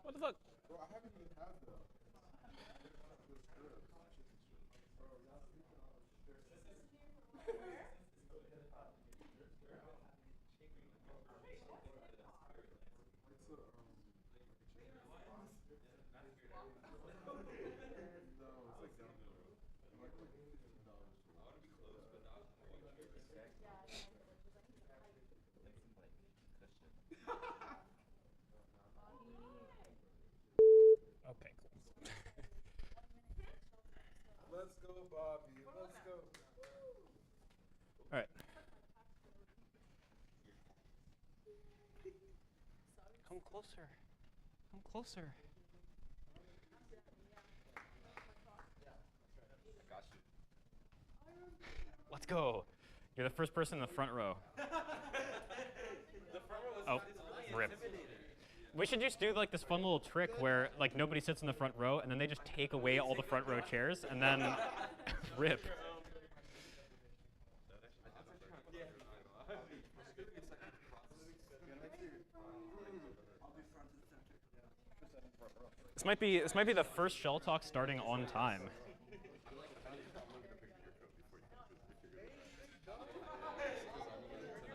What the fuck? Bro, I haven't even had that. Okay, cool. Let's go, Bobby. Let's go. All right. Come closer. Come closer. Let's go. You're the first person in the front row. Oh, rip. We should just do like this fun little trick where like nobody sits in the front row and then they just take away all the front row chairs and then rip. This might be the first Shell Talk starting on time.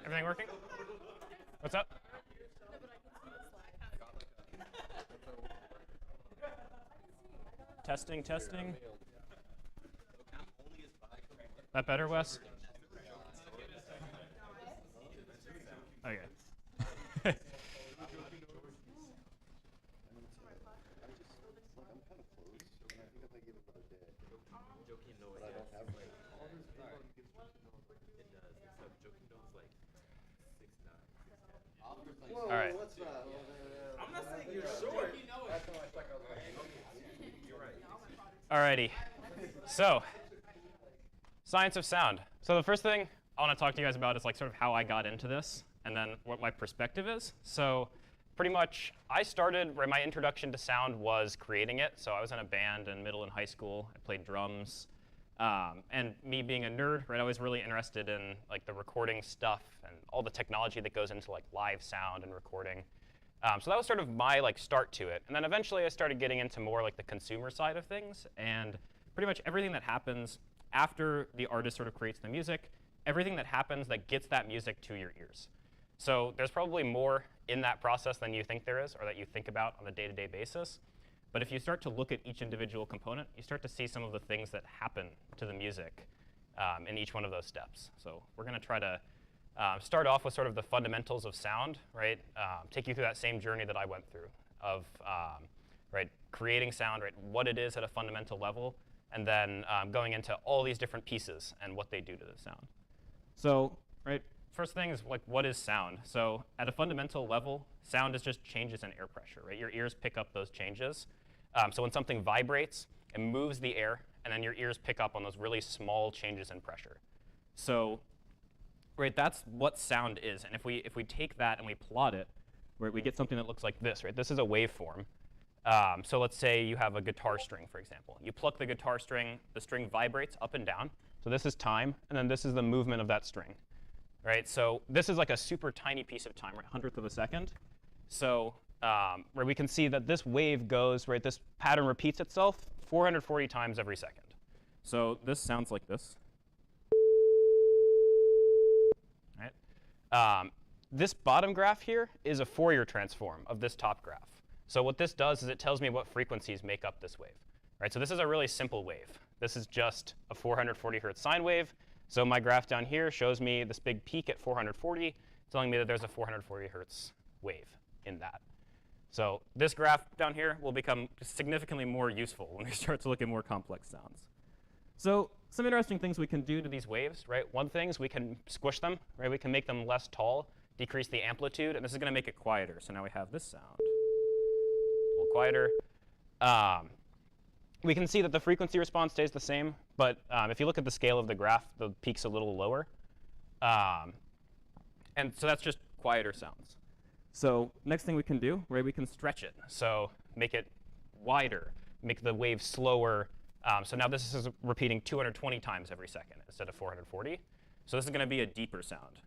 Everything working? What's up? Testing, testing. That better, Wes? Okay. All right. I'm not saying you're short. Alrighty. So, science of sound. So the first thing I want to talk to you guys about is like sort of how I got into this and then what my perspective is. So pretty much I started, right, my introduction to sound was creating it. So I was in a band in middle and high school. I played drums. And me being a nerd, right, I was really interested in like the recording stuff and all the technology that goes into like live sound and recording. So that was sort of my like start to it. And then eventually I started getting into more like the consumer side of things. And pretty much everything that happens after the artist sort of creates the music, everything that happens that gets that music to your ears. So there's probably more in that process than you think there is or that you think about on a day-to-day basis. But if you start to look at each individual component, you start to see some of the things that happen to the music in each one of those steps. So we're going to try to start off with sort of the fundamentals of sound, right? Take you through that same journey that I went through of right, creating sound, right, what it is at a fundamental level, and then going into all these different pieces and what they do to the sound. So, right, first thing is like, what is sound? So at a fundamental level, sound is just changes in air pressure, right? Your ears pick up those changes. So when something vibrates, it moves the air, and then your ears pick up on those really small changes in pressure. So, right, that's what sound is. And if we take that and we plot it, right, we get something that looks like this, right? This is a waveform. So let's say you have a guitar string, for example. You pluck the guitar string, the string vibrates up and down. So this is time, and then this is the movement of that string, right? So this is like a super tiny piece of time, right, 100th of a second. So where we can see that this wave goes, right, this pattern repeats itself 440 times every second. So this sounds like this. Right? This bottom graph here is a Fourier transform of this top graph. So what this does is it tells me what frequencies make up this wave. Right? So this is a really simple wave. This is just a 440 hertz sine wave. So my graph down here shows me this big peak at 440, telling me that there's a 440 hertz wave in that. So this graph down here will become significantly more useful when we start to look at more complex sounds. So some interesting things we can do to these waves, right? One thing is we can squish them, right? We can make them less tall, decrease the amplitude, and this is going to make it quieter. So now we have this sound, a little quieter. We can see that the frequency response stays the same, but if you look at the scale of the graph, the peak's a little lower. And so that's just quieter sounds. So next thing we can do, right, we can stretch it. So make it wider, make the wave slower. So now this is repeating 220 times every second instead of 440. So this is going to be a deeper sound.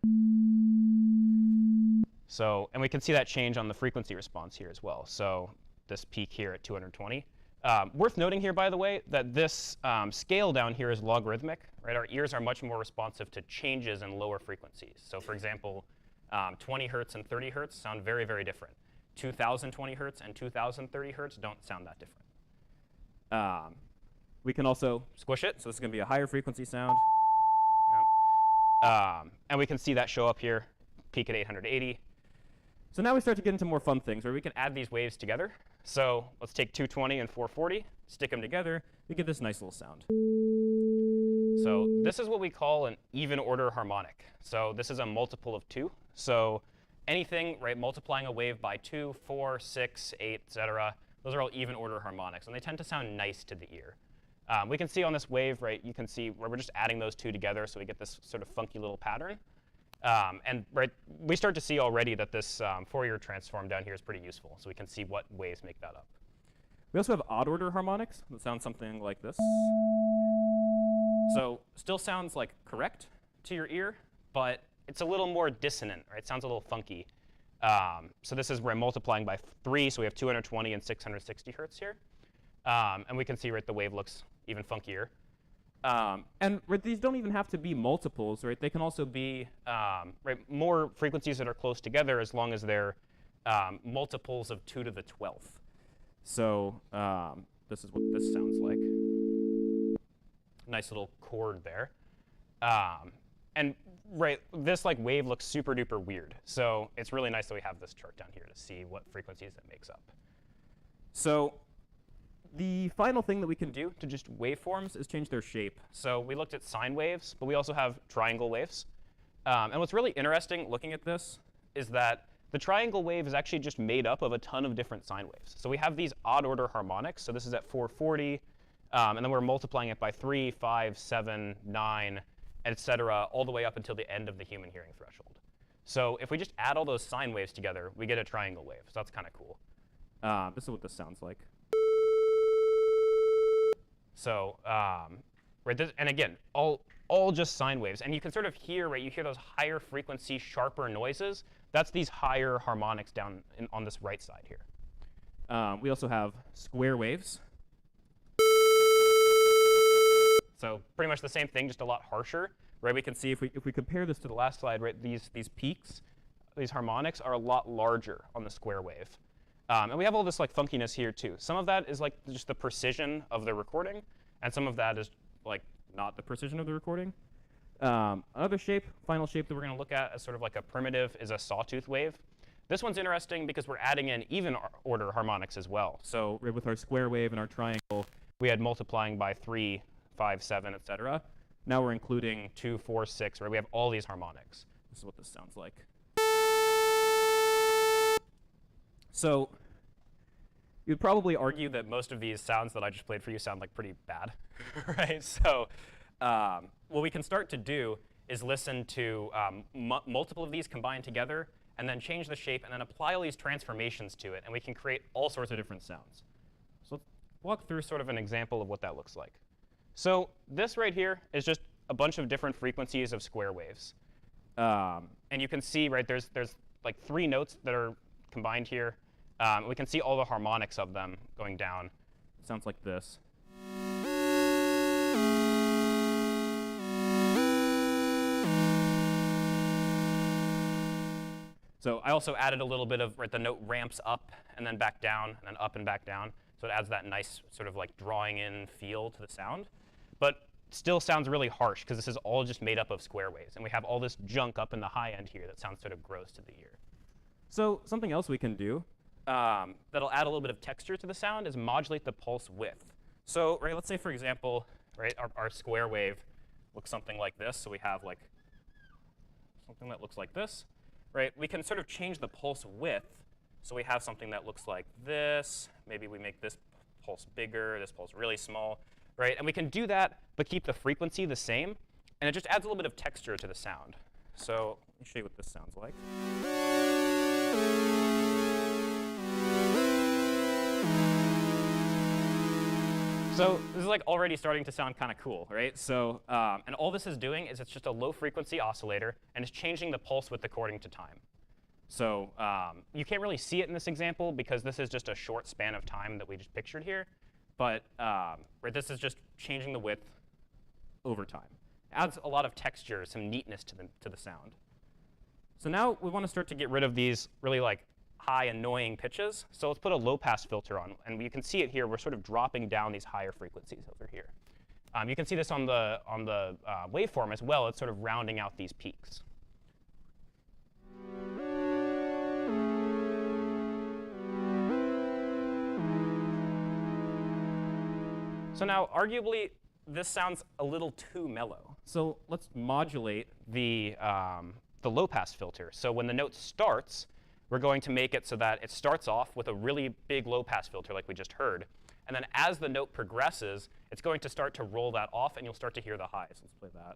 So, and we can see that change on the frequency response here as well. So this peak here at 220. Worth noting here, by the way, that this scale down here is logarithmic, right? Our ears are much more responsive to changes in lower frequencies. So for example, 20 hertz and 30 hertz sound very, very different. 2020 hertz and 2030 hertz don't sound that different. We can also squish it, so this is going to be a higher frequency sound. Yep. And we can see that show up here, peak at 880. So now we start to get into more fun things where we can add these waves together. So let's take 220 and 440, stick them together, we get this nice little sound. So this is what we call an even order harmonic. So this is a multiple of 2. So anything, right, multiplying a wave by 2, 4, 6, 8, etc., those are all even order harmonics, and they tend to sound nice to the ear. We can see on this wave, right, you can see where we're just adding those two together, so we get this sort of funky little pattern. And right, we start to see already that this Fourier transform down here is pretty useful, so we can see what waves make that up. We also have odd order harmonics that sound something like this. So still sounds like correct to your ear, but it's a little more dissonant, right? It sounds a little funky. So this is where I'm multiplying by 3, so we have 220 and 660 hertz here. And we can see, right, the wave looks even funkier. And right, these don't even have to be multiples, right? They can also be right, more frequencies that are close together as long as they're multiples of 2 to the 12th. So this is what this sounds like. Nice little chord there. And right, this like wave looks super duper weird. So it's really nice that we have this chart down here to see what frequencies it makes up. So the final thing that we can do to just waveforms is change their shape. So we looked at sine waves, but we also have triangle waves. And what's really interesting looking at this is that the triangle wave is actually just made up of a ton of different sine waves. So we have these odd order harmonics. So this is at 440. And then we're multiplying it by 3, 5, 7, 9, et cetera, all the way up until the end of the human hearing threshold. So if we just add all those sine waves together, we get a triangle wave. So that's kind of cool. This is what this sounds like. So, right, and again, all just sine waves. And you can sort of hear, right, you hear those higher frequency, sharper noises. That's these higher harmonics down on this right side here. We also have square waves. So pretty much the same thing, just a lot harsher. Right, we can see if we compare this to the last slide, right, these peaks, these harmonics are a lot larger on the square wave. And we have all this like funkiness here too. Some of that is like just the precision of the recording, and some of that is like not the precision of the recording. Another shape, final shape that we're going to look at as sort of like a primitive is a sawtooth wave. This one's interesting because we're adding in even order harmonics as well. So right, with our square wave and our triangle, we had multiplying by 3, 5, 7, et cetera. Now we're including 2, 4, 6, right? We have all these harmonics. This is what this sounds like. So you'd probably argue that most of these sounds that I just played for you sound like pretty bad, right? So what we can start to do is listen to multiple of these combined together, and then change the shape, and then apply all these transformations to it, and we can create all sorts of different sounds. So let's walk through sort of an example of what that looks like. So this right here is just a bunch of different frequencies of square waves. And you can see, right, there's like 3 notes that are combined here. We can see all the harmonics of them going down. It sounds like this. So I also added a little bit of, right, the note ramps up and then back down and then up and back down. So it adds that nice sort of like drawing in feel to the sound. But still sounds really harsh because this is all just made up of square waves. And we have all this junk up in the high end here that sounds sort of gross to the ear. So something else we can do that'll add a little bit of texture to the sound is modulate the pulse width. So right, let's say, for example, right, our square wave looks something like this. So we have like something that looks like this. Right, we can sort of change the pulse width. So we have something that looks like this. Maybe we make this pulse bigger, this pulse really small. Right, and we can do that, but keep the frequency the same. And it just adds a little bit of texture to the sound. So let me show you what this sounds like. So this is like already starting to sound kind of cool, right? So, and all this is doing is it's just a low frequency oscillator, and it's changing the pulse width according to time. So you can't really see it in this example because this is just a short span of time that we just pictured here. But right, this is just changing the width over time. Adds a lot of texture, some neatness to the sound. So now we want to start to get rid of these really like high annoying pitches. So let's put a low pass filter on. And you can see it here. We're sort of dropping down these higher frequencies over here. You can see this on the waveform as well. It's sort of rounding out these peaks. So now, arguably, this sounds a little too mellow. So let's modulate the low-pass filter. So when the note starts, we're going to make it so that it starts off with a really big low-pass filter like we just heard. And then as the note progresses, it's going to start to roll that off, and you'll start to hear the highs. Let's play that.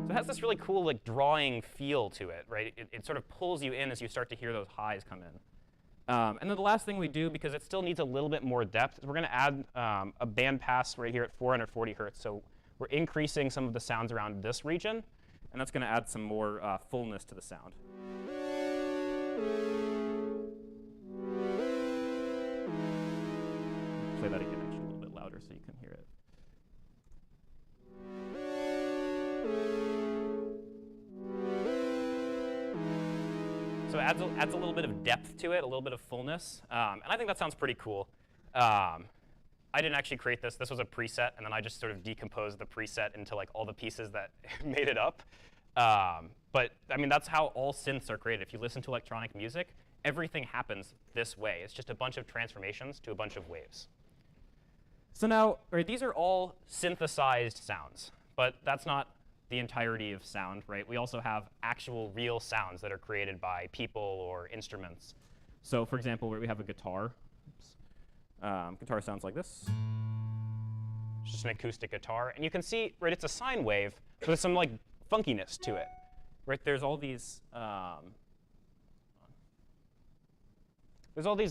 So it has this really cool like drawing feel to it, right? It sort of pulls you in as you start to hear those highs come in. And then the last thing we do, because it still needs a little bit more depth, is we're going to add a band pass right here at 440 hertz. So we're increasing some of the sounds around this region, and that's going to add some more fullness to the sound. Play that again, actually, a little bit louder so you can hear it. So it adds a little bit of depth to it, a little bit of fullness. And I think that sounds pretty cool. I didn't actually create this. This was a preset, and then I just sort of decomposed the preset into like all the pieces that made it up. But I mean, that's how all synths are created. If you listen to electronic music, everything happens this way. It's just a bunch of transformations to a bunch of waves. So now, right, these are all synthesized sounds, but that's not the entirety of sound, right? We also have actual real sounds that are created by people or instruments. So for example, where we have a guitar. Guitar sounds like this. It's just an acoustic guitar. And you can see, right, it's a sine wave, but there's some like funkiness to it. Right, there's all these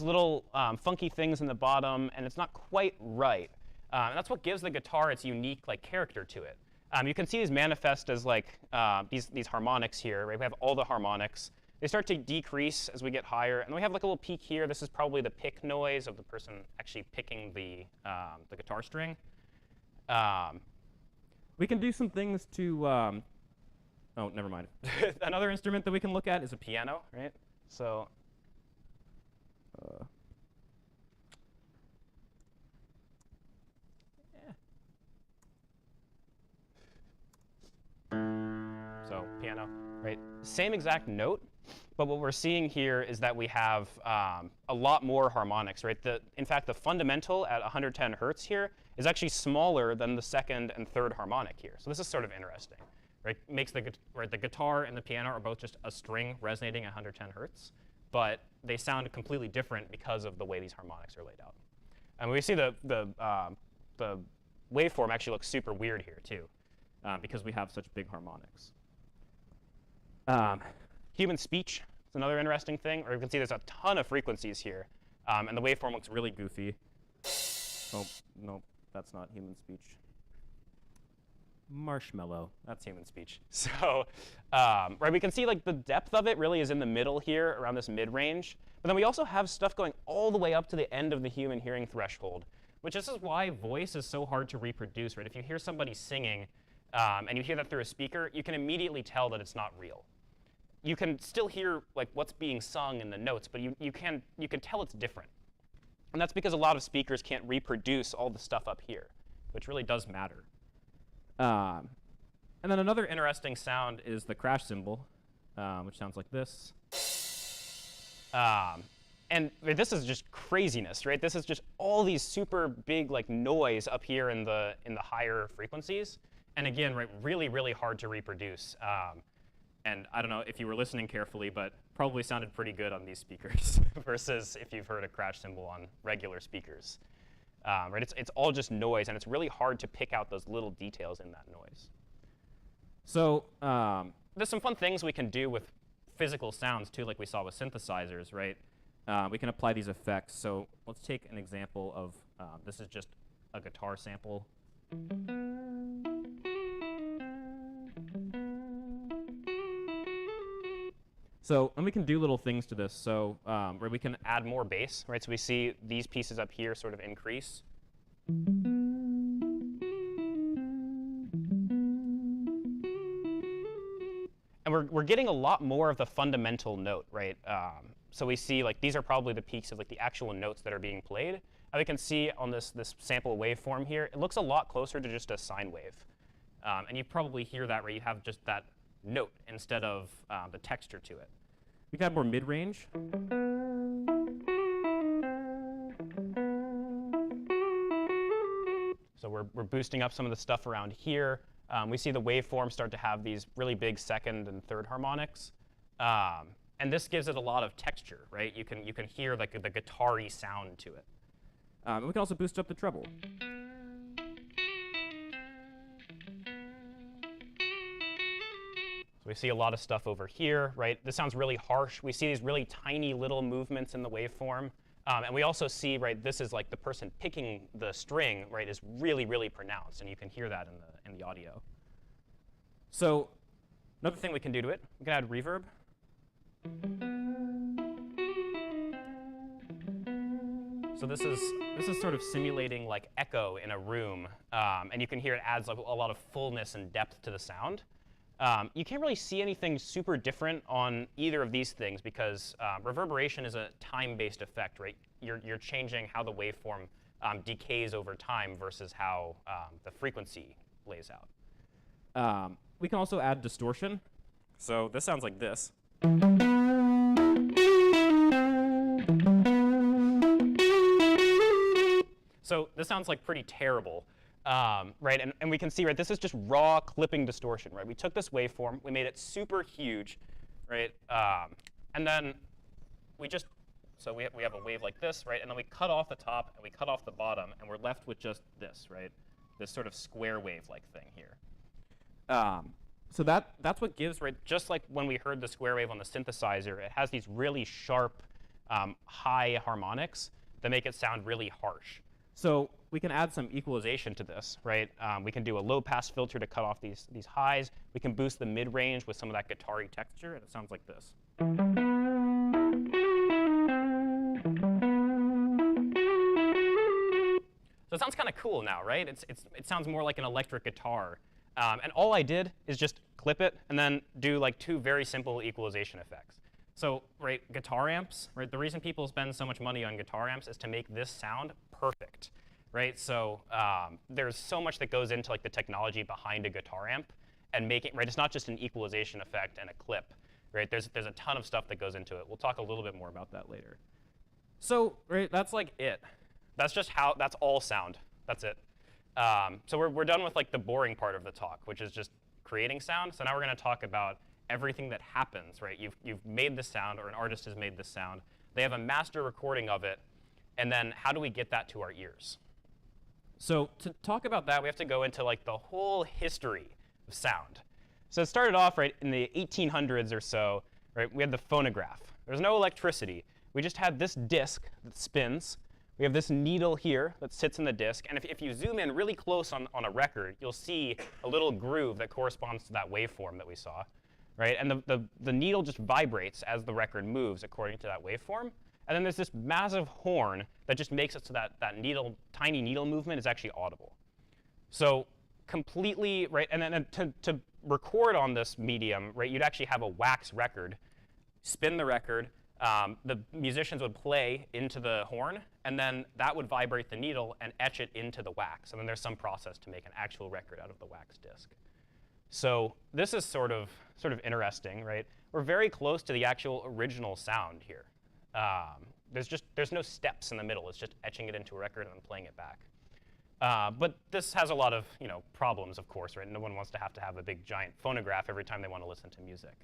little funky things in the bottom, and it's not quite right. And that's what gives the guitar its unique like character to it. You can see these manifest as like these harmonics here. Right? We have all the harmonics. They start to decrease as we get higher, and then we have like a little peak here. This is probably the pick noise of the person actually picking the guitar string. We can do some things to. Oh, never mind. Another instrument that we can look at is a piano, right? So. So piano, right? Same exact note, but what we're seeing here is that we have a lot more harmonics, right? In fact, the fundamental at 110 hertz here is actually smaller than the second and third harmonic here. So this is sort of interesting, right? Makes the guitar and the piano are both just a string resonating at 110 hertz, but they sound completely different because of the way these harmonics are laid out. And we see the waveform actually looks super weird here too, because we have such big harmonics. Human speech is another interesting thing. Or you can see there's a ton of frequencies here, and the waveform looks really goofy. Oh, no, that's not human speech. Marshmallow, that's human speech. So, right, we can see like the depth of it really is in the middle here, around this mid-range. But then we also have stuff going all the way up to the end of the human hearing threshold, which this is why voice is so hard to reproduce, right? If you hear somebody singing, and you hear that through a speaker, you can immediately tell that it's not real. You can still hear like what's being sung in the notes, but you can tell it's different. And that's because a lot of speakers can't reproduce all the stuff up here, which really does matter. And then another interesting sound is the crash cymbal, which sounds like this. And this is just craziness, right? This is just all these super big like noise up here in the higher frequencies. And again, right, really, really hard to reproduce. And I don't know if you were listening carefully, but probably sounded pretty good on these speakers versus if you've heard a crash cymbal on regular speakers. Right? It's all just noise, and it's really hard to pick out those little details in that noise. So there's some fun things we can do with physical sounds, too, like we saw with synthesizers, right? We can apply these effects. So let's take an example of this is just a guitar sample. So, and we can do little things to this. So, where we can add more bass, right? So we see these pieces up here sort of increase. And we're getting a lot more of the fundamental note, right? So we see like these are probably the peaks of like the actual notes that are being played. And we can see on this sample waveform here, it looks a lot closer to just a sine wave. And you probably hear that where you have just that note instead of the texture to it. We can add more mid-range. So we're boosting up some of the stuff around here. We see the waveform start to have these really big second and third harmonics. And this gives it a lot of texture, right? You can hear like the guitar-y sound to it. And we can also boost up the treble. So we see a lot of stuff over here, right? This sounds really harsh. We see these really tiny little movements in the waveform. And we also see, right, this is like the person picking the string, right, is really, really pronounced. And you can hear that in the audio. So another thing we can do to it, we can add reverb. So this is sort of simulating like echo in a room. And you can hear it adds like a lot of fullness and depth to the sound. You can't really see anything super different on either of these things because reverberation is a time-based effect, right? You're changing how the waveform decays over time versus how the frequency lays out. We can also add distortion. So this sounds like this. So this sounds like pretty terrible. Right, and we can see, right, this is just raw clipping distortion, right? We took this waveform, we made it super huge, right? And then we just, so we have a wave like this, right? And then we cut off the top and we cut off the bottom, and we're left with just this, right? This sort of square wave-like thing here. So that's what gives, right, just like when we heard the square wave on the synthesizer, it has these really sharp, high harmonics that make it sound really harsh. So we can add some equalization to this, right? We can do a low-pass filter to cut off these highs. We can boost the mid-range with some of that guitar-y texture, and it sounds like this. So it sounds kind of cool now, right? It sounds more like an electric guitar. And all I did is just clip it and then do like two very simple equalization effects. So, right, guitar amps, right? The reason people spend so much money on guitar amps is to make this sound perfect, right? So there's so much that goes into like the technology behind a guitar amp and making, right? It's not just an equalization effect and a clip, right? There's a ton of stuff that goes into it. We'll talk a little bit more about that later. So, right, that's like it. That's just how, that's all sound. That's it. So we're done with like the boring part of the talk, which is just creating sound. So now we're going to talk about everything that happens, right? You've made this sound, or an artist has made this sound. They have a master recording of it, and then how do we get that to our ears? So to talk about that, we have to go into like the whole history of sound. So it started off right in the 1800s or so, right? We had the phonograph. There's no electricity. We just had this disc that spins. We have this needle here that sits in the disc, and if you zoom in really close on a record, you'll see a little groove that corresponds to that waveform that we saw. Right? And the needle just vibrates as the record moves according to that waveform. And then there's this massive horn that just makes it so that tiny needle movement is actually audible. So completely, right? And then to record on this medium, right, you'd actually have a wax record, spin the record, the musicians would play into the horn, and then that would vibrate the needle and etch it into the wax. And then there's some process to make an actual record out of the wax disc. So this is sort of interesting, right? We're very close to the actual original sound here. There's no steps in the middle. It's just etching it into a record and then playing it back. But this has a lot of problems, of course, right? No one wants to have a big giant phonograph every time they want to listen to music.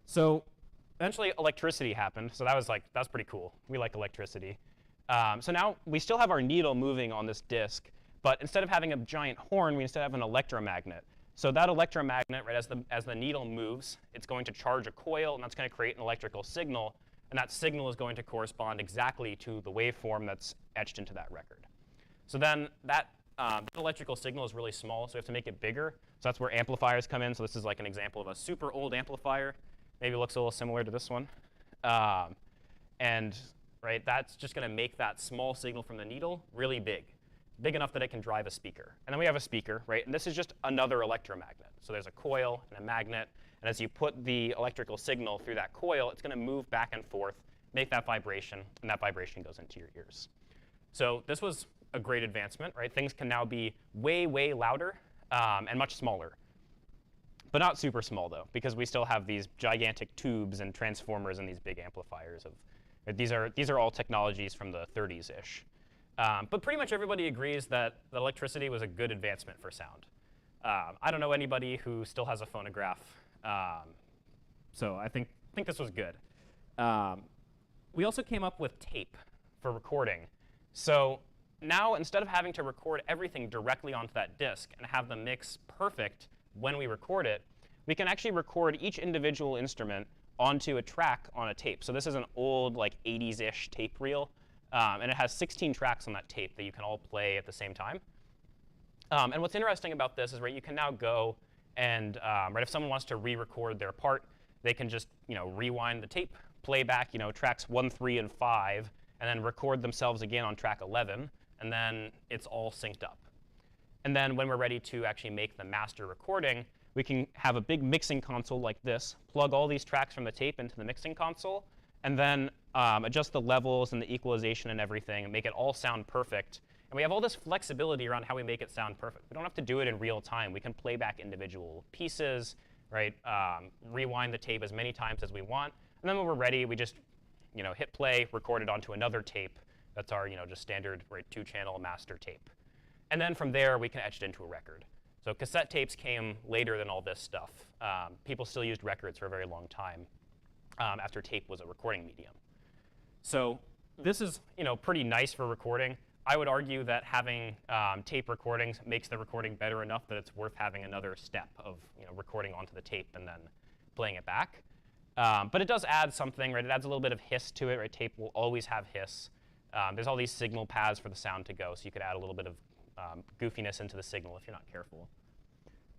So eventually electricity happened. So that's pretty cool. We like electricity. So now we still have our needle moving on this disc, but instead of having a giant horn, we instead have an electromagnet. So that electromagnet, right, as the needle moves, it's going to charge a coil, and that's going to create an electrical signal. And that signal is going to correspond exactly to the waveform that's etched into that record. So then that the electrical signal is really small, so we have to make it bigger. So that's where amplifiers come in. So this is like an example of a super old amplifier. Maybe it looks a little similar to this one. And right, that's just going to make that small signal from the needle really big enough that it can drive a speaker. And then we have a speaker, right? And this is just another electromagnet. So there's a coil and a magnet. And as you put the electrical signal through that coil, it's going to move back and forth, make that vibration, and that vibration goes into your ears. So this was a great advancement, right? Things can now be way, way louder and much smaller. But not super small, though, because we still have these gigantic tubes and transformers and these big amplifiers. These are all technologies from the 30s-ish. But pretty much everybody agrees that electricity was a good advancement for sound. I don't know anybody who still has a phonograph. So I think this was good. We also came up with tape for recording. So now, instead of having to record everything directly onto that disk and have the mix perfect when we record it, we can actually record each individual instrument onto a track on a tape. So this is an old, like, 80s-ish tape reel. And it has 16 tracks on that tape that you can all play at the same time. And what's interesting about this is, right, you can now go and, right, if someone wants to re-record their part, they can just, rewind the tape, play back, tracks 1, 3, and 5, and then record themselves again on track 11, and then it's all synced up. And then when we're ready to actually make the master recording, we can have a big mixing console like this, plug all these tracks from the tape into the mixing console, and then adjust the levels and the equalization and everything and make it all sound perfect. And we have all this flexibility around how we make it sound perfect. We don't have to do it in real time. We can play back individual pieces, right? Rewind the tape as many times as we want. And then when we're ready, we just hit play, record it onto another tape. That's our just standard, right, 2-channel master tape. And then from there, we can etch it into a record. So cassette tapes came later than all this stuff. People still used records for a very long time after tape was a recording medium. So this is pretty nice for recording. I would argue that having tape recordings makes the recording better enough that it's worth having another step of recording onto the tape and then playing it back. But it does add something, right? It adds a little bit of hiss to it, right? Tape will always have hiss. There's all these signal paths for the sound to go, so you could add a little bit of goofiness into the signal if you're not careful.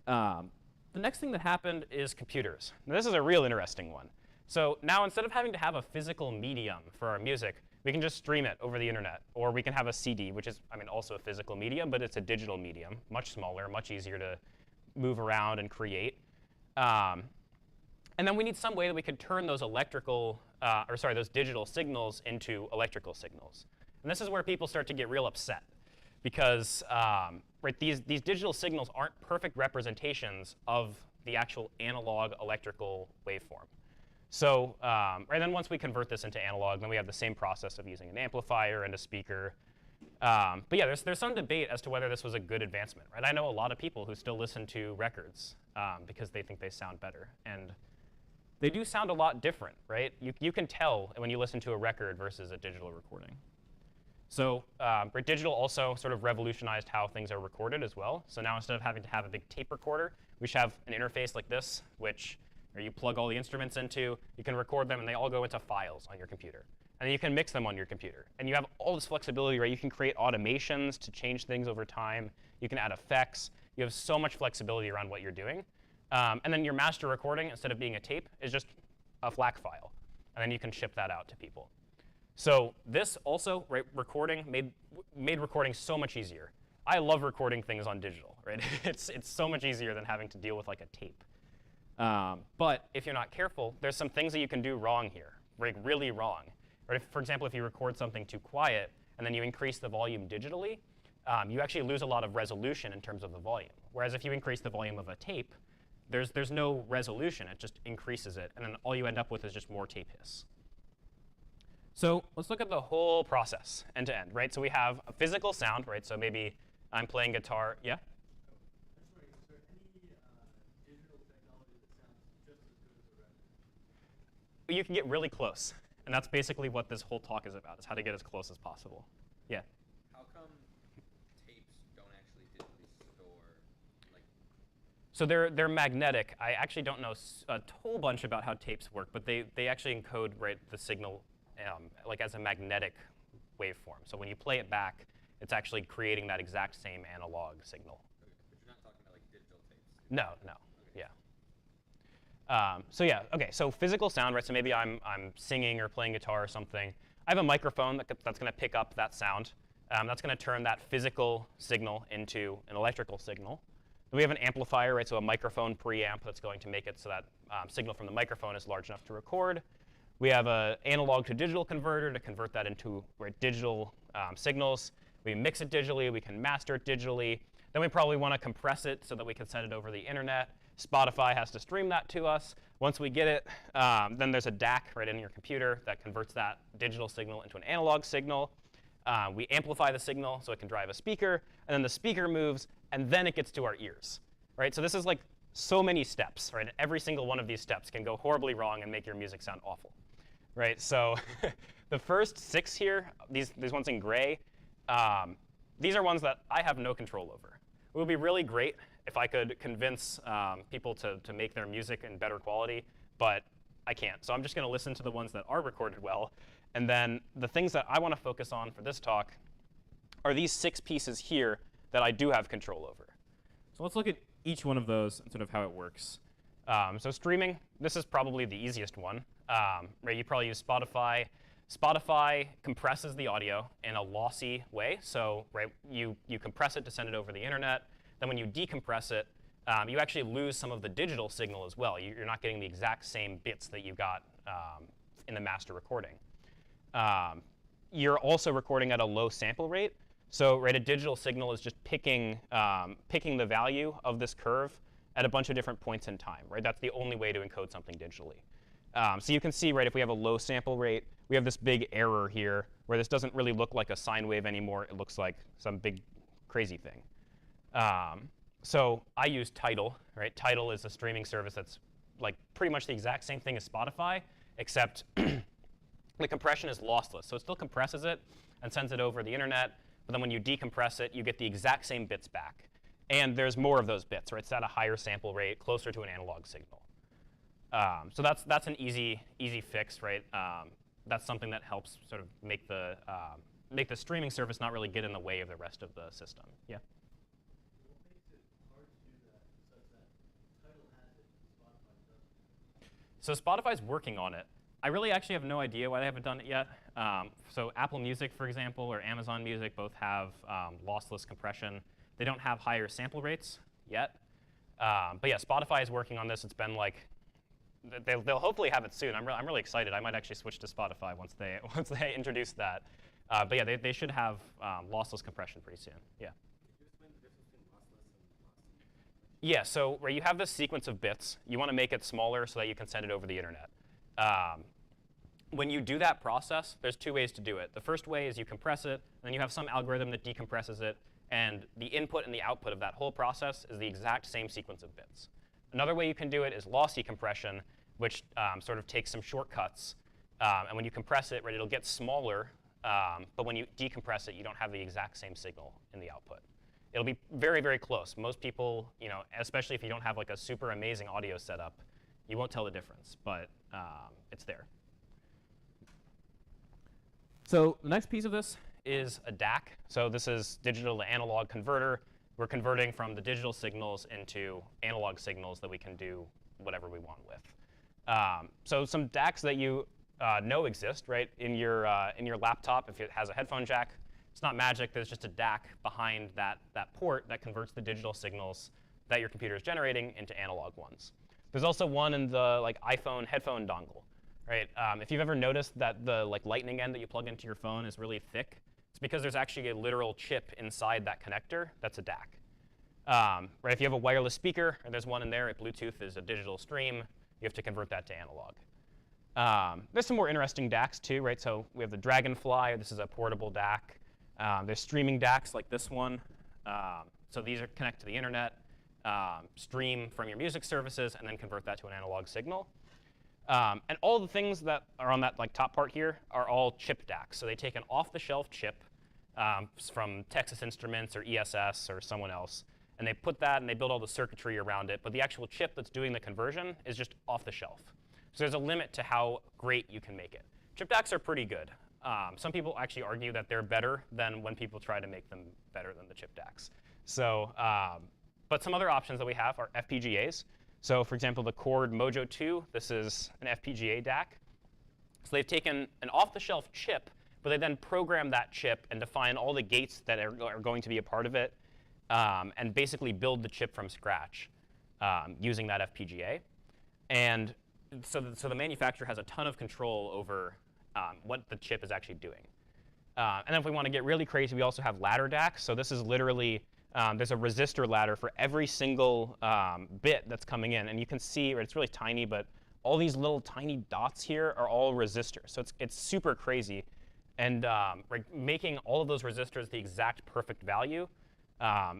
The next thing that happened is computers. Now, this is a real interesting one. So now, instead of having to have a physical medium for our music, we can just stream it over the internet. Or we can have a CD, which is, also a physical medium, but it's a digital medium, much smaller, much easier to move around and create. And then we need some way that we could turn those those digital signals into electrical signals. And this is where people start to get real upset, because right, these digital signals aren't perfect representations of the actual analog electrical waveform. So then once we convert this into analog, then we have the same process of using an amplifier and a speaker. But yeah, there's some debate as to whether this was a good advancement, right? I know a lot of people who still listen to records because they think they sound better. And they do sound a lot different, right? You can tell when you listen to a record versus a digital recording. So digital also sort of revolutionized how things are recorded as well. So now instead of having to have a big tape recorder, we should have an interface like this, which you plug all the instruments into, you can record them, and they all go into files on your computer. And then you can mix them on your computer. And you have all this flexibility, right? You can create automations to change things over time. You can add effects. You have so much flexibility around what you're doing. And then your master recording, instead of being a tape, is just a FLAC file. And then you can ship that out to people. So this also, right, made recording so much easier. I love recording things on digital, right? It's so much easier than having to deal with like a tape. But if you're not careful, there's some things that you can do wrong here, like really wrong. Right? For example, if you record something too quiet and then you increase the volume digitally, you actually lose a lot of resolution in terms of the volume. Whereas if you increase the volume of a tape, there's no resolution. It just increases it. And then all you end up with is just more tape hiss. So let's look at the whole process end to end, right? So we have a physical sound, right? So maybe I'm playing guitar. Yeah? You can get really close. And that's basically what this whole talk is about, is how to get as close as possible. Yeah? How come tapes don't actually digitally store, like... So they're magnetic. I actually don't know a whole bunch about how tapes work, but they actually encode, right, the signal like as a magnetic waveform. So when you play it back, It's actually creating that exact same analog signal. Okay. But you're not talking about like digital tapes. No, no, yeah. So yeah, okay, so physical sound, right? So maybe I'm singing or playing guitar or something. I have a microphone that's going to pick up that sound. That's going to turn that physical signal into an electrical signal. Then we have an amplifier, right? So a microphone preamp that's going to make it so that signal from the microphone is large enough to record. We have an analog to digital converter to convert that into digital signals. We mix it digitally. We can master it digitally. Then we probably want to compress it so that we can send it over the internet. Spotify has to stream that to us. Once we get it, then there's a DAC right in your computer that converts that digital signal into an analog signal. We amplify the signal so it can drive a speaker, and then the speaker moves, and then it gets to our ears, right? So this is like so many steps, right? And every single one of these steps can go horribly wrong and make your music sound awful, right? So the first 6 here, these ones in gray, these are ones that I have no control over. It would be really great if I could convince people to make their music in better quality, but I can't. So I'm just going to listen to the ones that are recorded well. And then the things that I want to focus on for this talk are these 6 pieces here that I do have control over. So let's look at each one of those and sort of how it works. So streaming, this is probably the easiest one. Right, you probably use Spotify. Spotify compresses the audio in a lossy way. So right, you compress it to send it over the internet. Then when you decompress it, you actually lose some of the digital signal as well. You're not getting the exact same bits that you got in the master recording. You're also recording at a low sample rate. So right, a digital signal is just picking the value of this curve at a bunch of different points in time. Right, that's the only way to encode something digitally. So you can see, right, if we have a low sample rate, we have this big error here where this doesn't really look like a sine wave anymore. It looks like some big crazy thing. So I use Tidal, right? Tidal is a streaming service that's like pretty much the exact same thing as Spotify, except the compression is lossless. So it still compresses it and sends it over the internet, but then when you decompress it, you get the exact same bits back. And there's more of those bits, right? It's at a higher sample rate, closer to an analog signal. So that's an easy fix, right? That's something that helps sort of make the streaming service not really get in the way of the rest of the system. Yeah. So Spotify's working on it. I really actually have no idea why they haven't done it yet. So Apple Music, for example, or Amazon Music both have lossless compression. They don't have higher sample rates yet. But yeah, Spotify is working on this. It's been like, they'll hopefully have it soon. I'm really excited. I might actually switch to Spotify once they introduce that. But yeah, they should have lossless compression pretty soon. Yeah. Yeah, so where you have this sequence of bits, you want to make it smaller so that you can send it over the internet. When you do that process, there's 2 ways to do it. The first way is you compress it, and then you have some algorithm that decompresses it, and the input and the output of that whole process is the exact same sequence of bits. Another way you can do it is lossy compression, which sort of takes some shortcuts. And when you compress it, right, it'll get smaller, but when you decompress it, you don't have the exact same signal in the output. It'll be very, very close. Most people, especially if you don't have like a super amazing audio setup, you won't tell the difference, but it's there. So the next piece of this is a DAC. So this is digital to analog converter. We're converting from the digital signals into analog signals that we can do whatever we want with. So some DACs that you know exist, right, in your laptop if it has a headphone jack. It's not magic. There's just a DAC behind that port that converts the digital signals that your computer is generating into analog ones. There's also one in the iPhone headphone dongle, right? If you've ever noticed that the lightning end that you plug into your phone is really thick, it's because there's actually a literal chip inside that connector that's a DAC. Right? If you have a wireless speaker, and there's one in there, Bluetooth is a digital stream, you have to convert that to analog. There's some more interesting DACs too, right? So we have the Dragonfly. This is a portable DAC. There's streaming DACs like this one. So these are connect to the internet, stream from your music services, and then convert that to an analog signal. And all the things that are on that top part here are all chip DACs. So they take an off-the-shelf chip from Texas Instruments or ESS or someone else, and they put that and they build all the circuitry around it. But the actual chip that's doing the conversion is just off the shelf. So there's a limit to how great you can make it. Chip DACs are pretty good. Some people actually argue that they're better than when people try to make them better than the chip DACs. So, but some other options that we have are FPGAs. So for example, the Chord Mojo 2, this is an FPGA DAC. So they've taken an off-the-shelf chip, but they then program that chip and define all the gates that are going to be a part of it, and basically build the chip from scratch using that FPGA. And so the manufacturer has a ton of control over what the chip is actually doing. And then if we want to get really crazy, we also have ladder DACs. So this is literally, there's a resistor ladder for every single bit that's coming in. And you can see, it's really tiny, but all these little tiny dots here are all resistors. So it's super crazy. And making all of those resistors the exact perfect value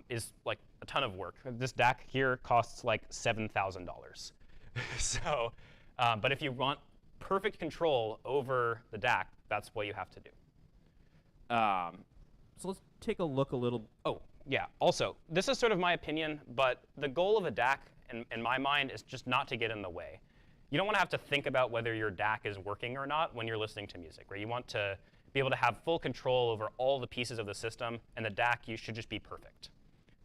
is like a ton of work. This DAC here costs like $7,000. So, but if you want perfect control over the DAC, that's what you have to do. So let's take a look a little. Oh, yeah. Also, this is sort of my opinion, but the goal of a DAC, in my mind, is just not to get in the way. You don't want to have to think about whether your DAC is working or not when you're listening to music, right? You want to be able to have full control over all the pieces of the system, and the DAC, you should just be perfect.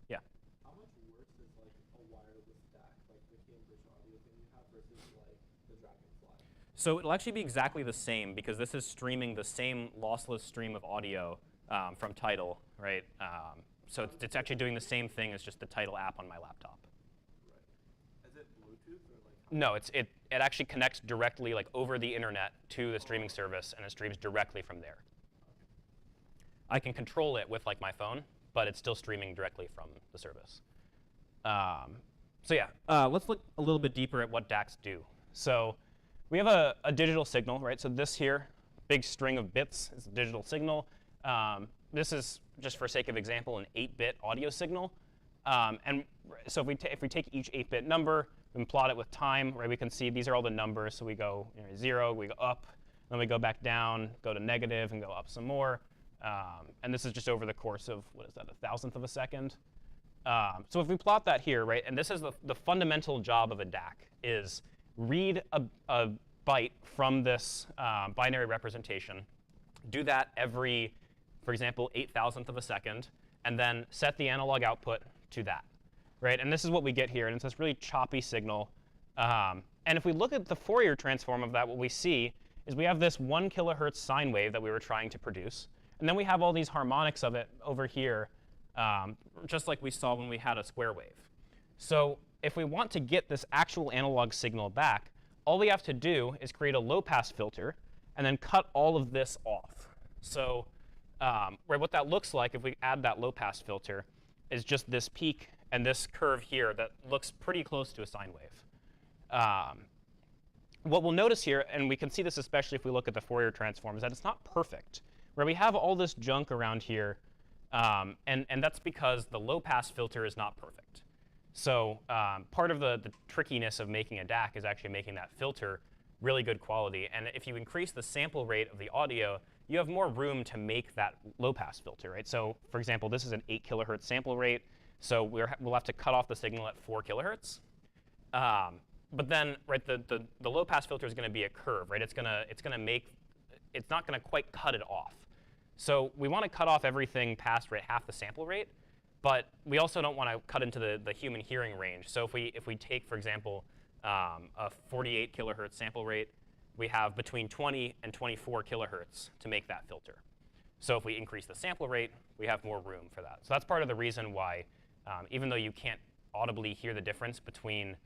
Yeah? How much worse is like a wireless DAC, like the Cambridge audio thing you have versus like the Dragonfly? So it'll actually be exactly the same because this is streaming the same lossless stream of audio from Tidal, right? So it's actually doing the same thing as just the Tidal app on my laptop. Right. Is it Bluetooth or like? No, it actually connects directly, like over the internet, to the streaming service, and it streams directly from there. I can control it with like my phone, but it's still streaming directly from the service. So yeah, let's look a little bit deeper at what DACs do. So we have a digital signal, right? So this here, big string of bits, is a digital signal. This is, just for sake of example, an 8-bit audio signal. And so if we take each 8-bit number and plot it with time, right, we can see these are all the numbers. So we go 0, we go up, then we go back down, go to negative, and go up some more. And this is just over the course of, what is that, 1,000th of a second? So if we plot that here, right, and this is the fundamental job of a DAC, is read a byte from this binary representation, do that every, for example, 8,000th of a second, and then set the analog output to that, right? And this is what we get here, and it's this really choppy signal. And if we look at the Fourier transform of that, what we see is we have this 1 kilohertz sine wave that we were trying to produce, and then we have all these harmonics of it over here, just like we saw when we had a square wave. So if we want to get this actual analog signal back, all we have to do is create a low-pass filter and then cut all of this off. So what that looks like if we add that low-pass filter is just this peak and this curve here that looks pretty close to a sine wave. What we'll notice here, and we can see this especially if we look at the Fourier transform, is that it's not perfect. Where we have all this junk around here, and that's because the low-pass filter is not perfect. So part of the trickiness of making a DAC is actually making that filter really good quality. And if you increase the sample rate of the audio, you have more room to make that low-pass filter, right? So for example, this is an 8 kilohertz sample rate. So we'll have to cut off the signal at 4 kilohertz. But then, right, the low-pass filter is going to be a curve, right? It's not going to quite cut it off. So we want to cut off everything past half the sample rate. But we also don't want to cut into the human hearing range. So if we take, for example, a 48 kilohertz sample rate, we have between 20 and 24 kilohertz to make that filter. So if we increase the sample rate, we have more room for that. So that's part of the reason why, even though you can't audibly hear the difference between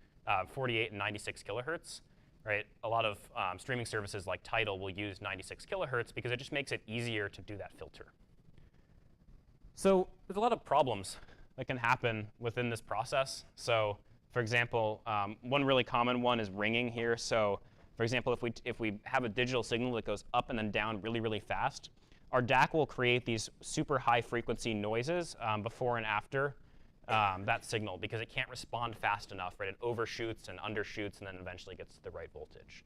48 and 96 kilohertz, right, a lot of streaming services like Tidal will use 96 kilohertz because it just makes it easier to do that filter. So there's a lot of problems that can happen within this process. So for example, one really common one is ringing here. So for example, if we have a digital signal that goes up and then down really, really fast, our DAC will create these super high frequency noises before and after that signal because it can't respond fast enough, right? It overshoots and undershoots and then eventually gets to the right voltage.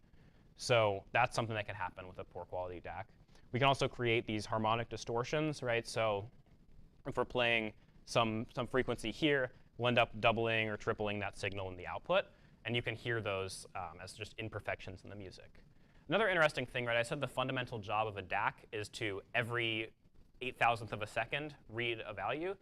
So that's something that can happen with a poor quality DAC. We can also create these harmonic distortions, right? So if we're playing some frequency here, we'll end up doubling or tripling that signal in the output. And you can hear those as just imperfections in the music. another interesting thing, right? I said the fundamental job of a DAC is to every 8,000th of a second read a value.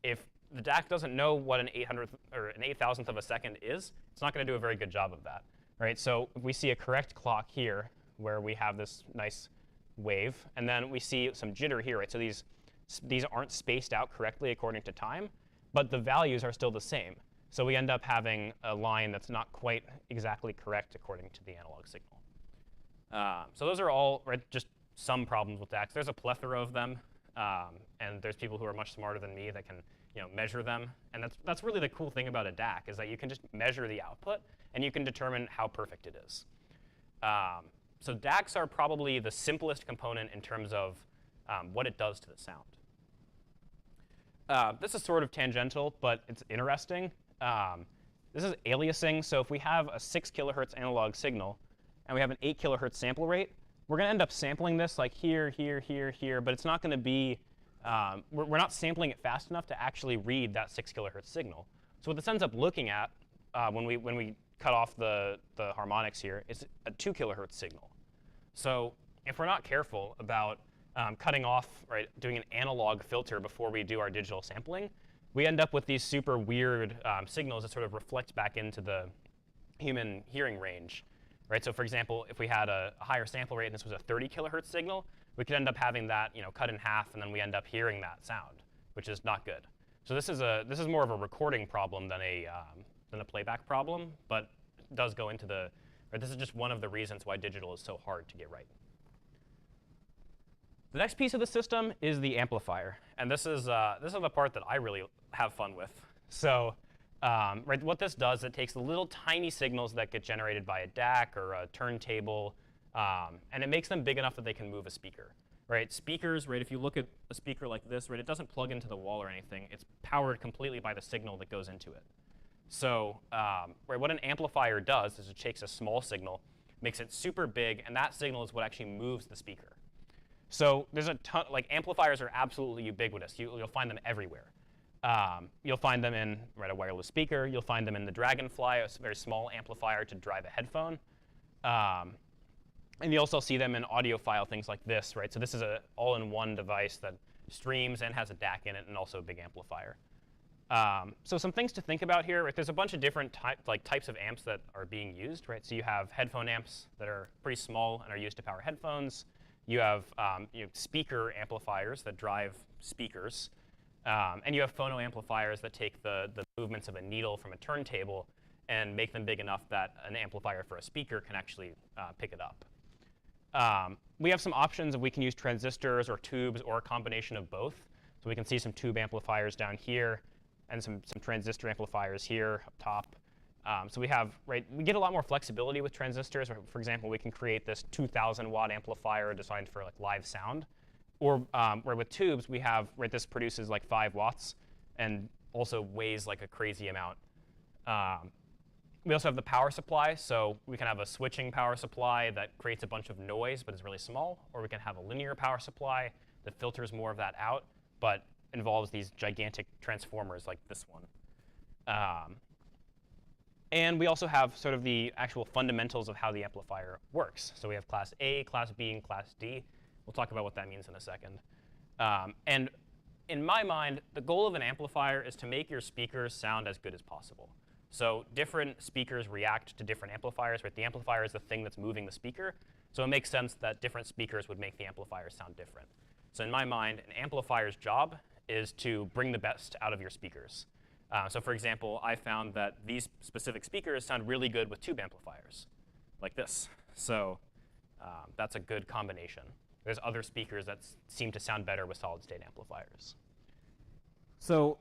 If the DAC doesn't know what an 800th or an 8,000th of a second is, it's not going to do a very good job of that, right? So if we see a correct clock here, where we have this nice wave, and then we see some jitter here, right? So these aren't spaced out correctly according to time, but the values are still the same. So we end up having a line that's not quite exactly correct according to the analog signal. So those are all just some problems with DACs. There's a plethora of them, and there's people who are much smarter than me that can measure them. And that's really the cool thing about a DAC, is that you can just measure the output, and you can determine how perfect it is. So DACs are probably the simplest component in terms of what it does to the sound. This is sort of tangential, but it's interesting. This is aliasing. So if we have a 6 kilohertz analog signal, and we have an 8 kilohertz sample rate, we're going to end up sampling this like here, here, here, here, but it's not going to be, we're not sampling it fast enough to actually read that 6 kilohertz signal. So what this ends up looking at when we cut off the harmonics here is a 2 kilohertz signal. So if we're not careful about cutting off, doing an analog filter before we do our digital sampling, we end up with these super weird signals that sort of reflect back into the human hearing range. Right? So for example, if we had a higher sample rate and this was a 30 kilohertz signal, we could end up having that cut in half, and then we end up hearing that sound, which is not good. So this is more of a recording problem than a playback problem, but it does go into the. This is just one of the reasons why digital is so hard to get right. The next piece of the system is the amplifier, and this is the part that I really have fun with. So. What this does, it takes the little tiny signals that get generated by a DAC or a turntable, and it makes them big enough that they can move a speaker. Speakers, if you look at a speaker like this, it doesn't plug into the wall or anything. It's powered completely by the signal that goes into it. So what an amplifier does is it takes a small signal, makes it super big, and that signal is what actually moves the speaker. So there's a ton, amplifiers are absolutely ubiquitous. You'll find them everywhere. You'll find them in a wireless speaker. You'll find them in the Dragonfly, a very small amplifier to drive a headphone. And you also see them in audiophile things like this. So this is an all-in-one device that streams and has a DAC in it and also a big amplifier. So some things to think about here. There's a bunch of different types of amps that are being used. So you have headphone amps that are pretty small and are used to power headphones. You have speaker amplifiers that drive speakers. And you have phono amplifiers that take the movements of a needle from a turntable and make them big enough that an amplifier for a speaker can actually pick it up. We have some options of we can use transistors or tubes or a combination of both. So we can see some tube amplifiers down here and some transistor amplifiers here up top. So we have, we get a lot more flexibility with transistors. For example, we can create this 2,000 watt amplifier designed for live sound. Or where with tubes, we have, this produces 5 watts and also weighs a crazy amount. We also have the power supply. So we can have a switching power supply that creates a bunch of noise but is really small. Or we can have a linear power supply that filters more of that out but involves these gigantic transformers like this one. And we also have sort of the actual fundamentals of how the amplifier works. So we have class A, class B, and class D. We'll talk about what that means in a second. And in my mind, the goal of an amplifier is to make your speakers sound as good as possible. So different speakers react to different amplifiers. The amplifier is the thing that's moving the speaker. So it makes sense that different speakers would make the amplifier sound different. So in my mind, an amplifier's job is to bring the best out of your speakers. So for example, I found that these specific speakers sound really good with tube amplifiers, like this. So that's a good combination. There's other speakers that seem to sound better with solid-state amplifiers. So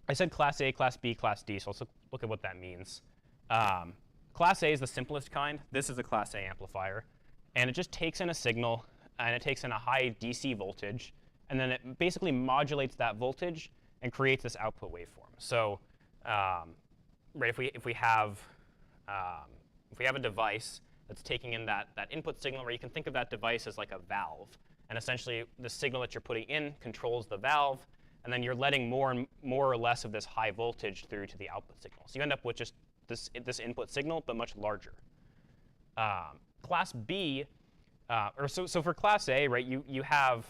I said class A, class B, class D, so let's look at what that means. Class A is the simplest kind. This is a class A amplifier. And it just takes in a signal, and it takes in a high DC voltage, and then it basically modulates that voltage and creates this output waveform. So if we have a device that's taking in that input signal, where you can think of that device as like a valve. And essentially, the signal that you're putting in controls the valve, and then you're letting more or less of this high voltage through to the output signal. So you end up with just this input signal, but much larger. Class B, so for Class A, right, you have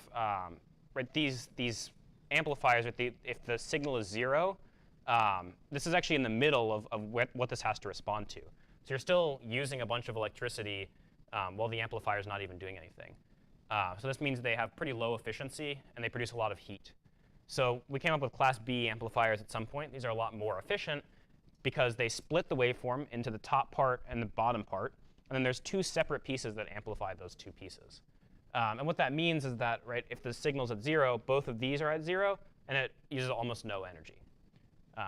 right, these amplifiers, if the signal is 0, this is actually in the middle of what this has to respond to. So you're still using a bunch of electricity while the amplifier is not even doing anything. So this means they have pretty low efficiency, and they produce a lot of heat. So we came up with Class B amplifiers at some point. These are a lot more efficient because they split the waveform into the top part and the bottom part. And then there's 2 separate pieces that amplify those 2 pieces. And what that means is that, right, if the signal's at 0, both of these are at 0, and it uses almost no energy.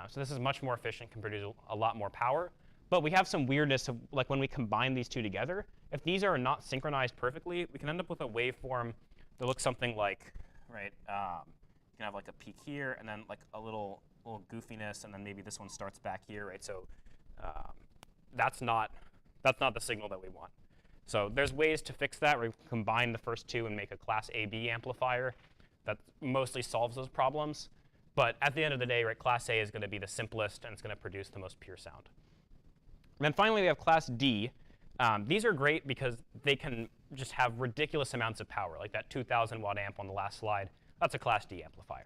So this is much more efficient, can produce a lot more power. But we have some weirdness of, like, when we combine these 2 together, if these are not synchronized perfectly, we can end up with a waveform that looks something like, right, you can have like a peak here, and then like a little goofiness, and then maybe this one starts back here, right? So that's not the signal that we want. So there's ways to fix that, where we can combine the first 2 and make a Class AB amplifier that mostly solves those problems. But at the end of the day, right, Class A is going to be the simplest, and it's going to produce the most pure sound. And then finally, we have Class D. These are great because they can just have ridiculous amounts of power, like that 2,000 watt amp on the last slide. That's a Class D amplifier.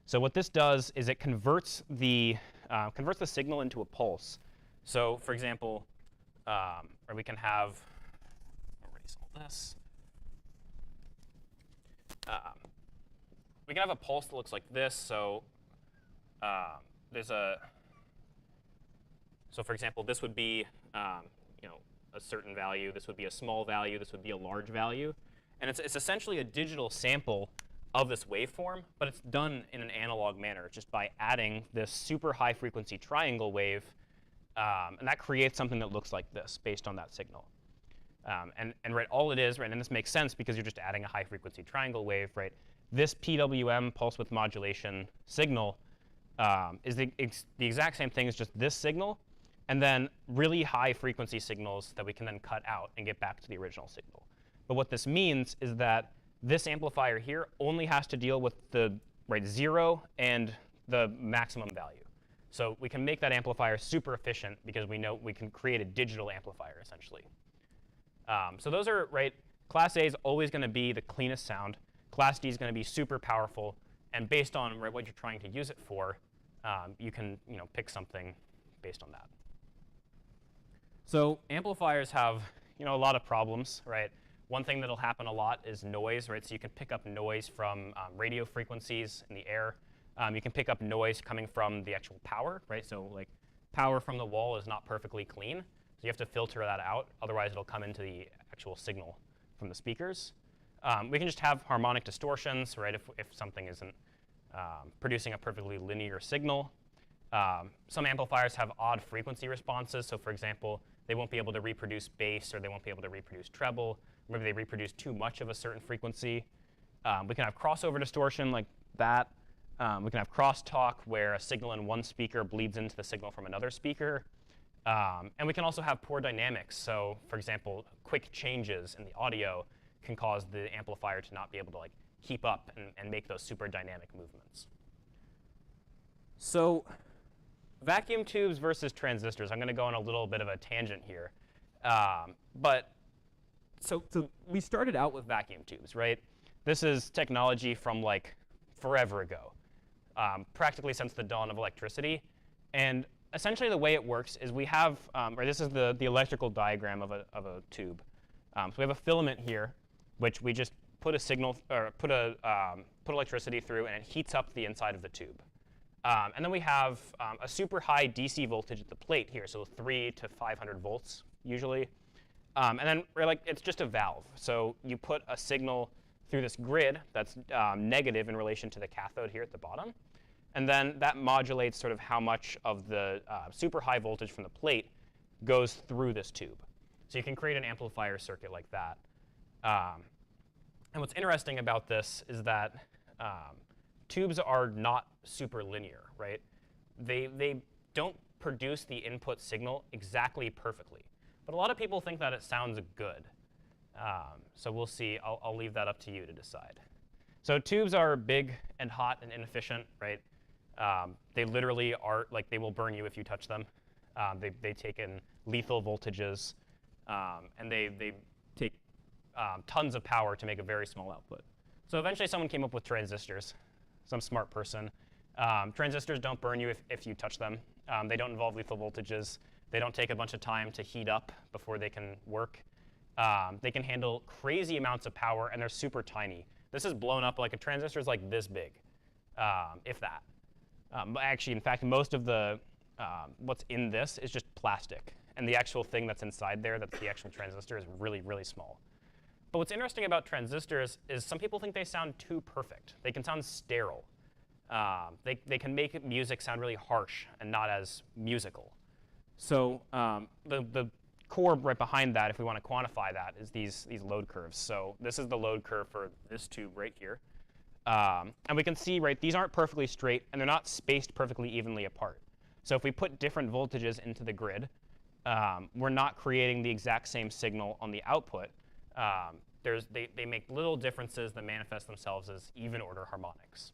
So what this does is it converts the signal into a pulse. So for example, or we can have, erase all this. We can have a pulse that looks like this. So so for example, this would be a certain value. This would be a small value. This would be a large value. And it's essentially a digital sample of this waveform, but it's done in an analog manner, just by adding this super high frequency triangle wave, and that creates something that looks like this based on that signal. And right, all it is, right, and this makes sense because you're just adding a high frequency triangle wave, right? This PWM, pulse width modulation signal, is the exact same thing as just this signal, and then really high frequency signals that we can then cut out and get back to the original signal. But what this means is that this amplifier here only has to deal with the 0 and the maximum value. So we can make that amplifier super efficient because we know we can create a digital amplifier, essentially. So those are, right, Class A is always going to be the cleanest sound. Class D is going to be super powerful. And based on, right, what you're trying to use it for, you can pick something based on that. So amplifiers have a lot of problems, right? One thing that'll happen a lot is noise, right? So you can pick up noise from radio frequencies in the air. You can pick up noise coming from the actual power, right? So like power from the wall is not perfectly clean. So you have to filter that out. Otherwise, it'll come into the actual signal from the speakers. We can just have harmonic distortions, right? If something isn't producing a perfectly linear signal. Some amplifiers have odd frequency responses. So for example, they won't be able to reproduce bass, or they won't be able to reproduce treble. Maybe they reproduce too much of a certain frequency. We can have crossover distortion like that. We can have crosstalk, where a signal in one speaker bleeds into the signal from another speaker. And we can also have poor dynamics. So for example, quick changes in the audio can cause the amplifier to not be able to keep up and make those super dynamic movements. So vacuum tubes versus transistors. I'm going to go on a little bit of a tangent here. So we started out with vacuum tubes, right? This is technology from forever ago, practically since the dawn of electricity. And essentially the way it works is we have, or this is the electrical diagram of a tube. So we have a filament here, which we just put a signal, or put electricity through, and it heats up the inside of the tube. And then we have a super high DC voltage at the plate here, so 300 to 500 volts usually. And then it's just a valve. So you put a signal through this grid that's negative in relation to the cathode here at the bottom. And then that modulates sort of how much of the super high voltage from the plate goes through this tube. So you can create an amplifier circuit like that. And what's interesting about this is that tubes are not super linear, right? They don't produce the input signal exactly perfectly. But a lot of people think that it sounds good. So we'll see. I'll leave that up to you to decide. So tubes are big and hot and inefficient, right? They literally are, they will burn you if you touch them. They take in lethal voltages. And they take tons of power to make a very small output. So eventually someone came up with transistors, some smart person. Transistors don't burn you if you touch them. They don't involve lethal voltages. They don't take a bunch of time to heat up before they can work. They can handle crazy amounts of power, and they're super tiny. This is blown up like a transistor is like this big, if that. Actually, in fact, most of the what's in this is just plastic. And the actual thing that's inside there, that's the actual transistor, is really, really small. But what's interesting about transistors is some people think they sound too perfect. They can sound sterile. They can make music sound really harsh and not as musical. So the core right behind that, if we want to quantify that, is these load curves. So this is the load curve for this tube right here. And we can see, right, these aren't perfectly straight, and they're not spaced perfectly evenly apart. So if we put different voltages into the grid, we're not creating the exact same signal on the output. They make little differences that manifest themselves as even order harmonics.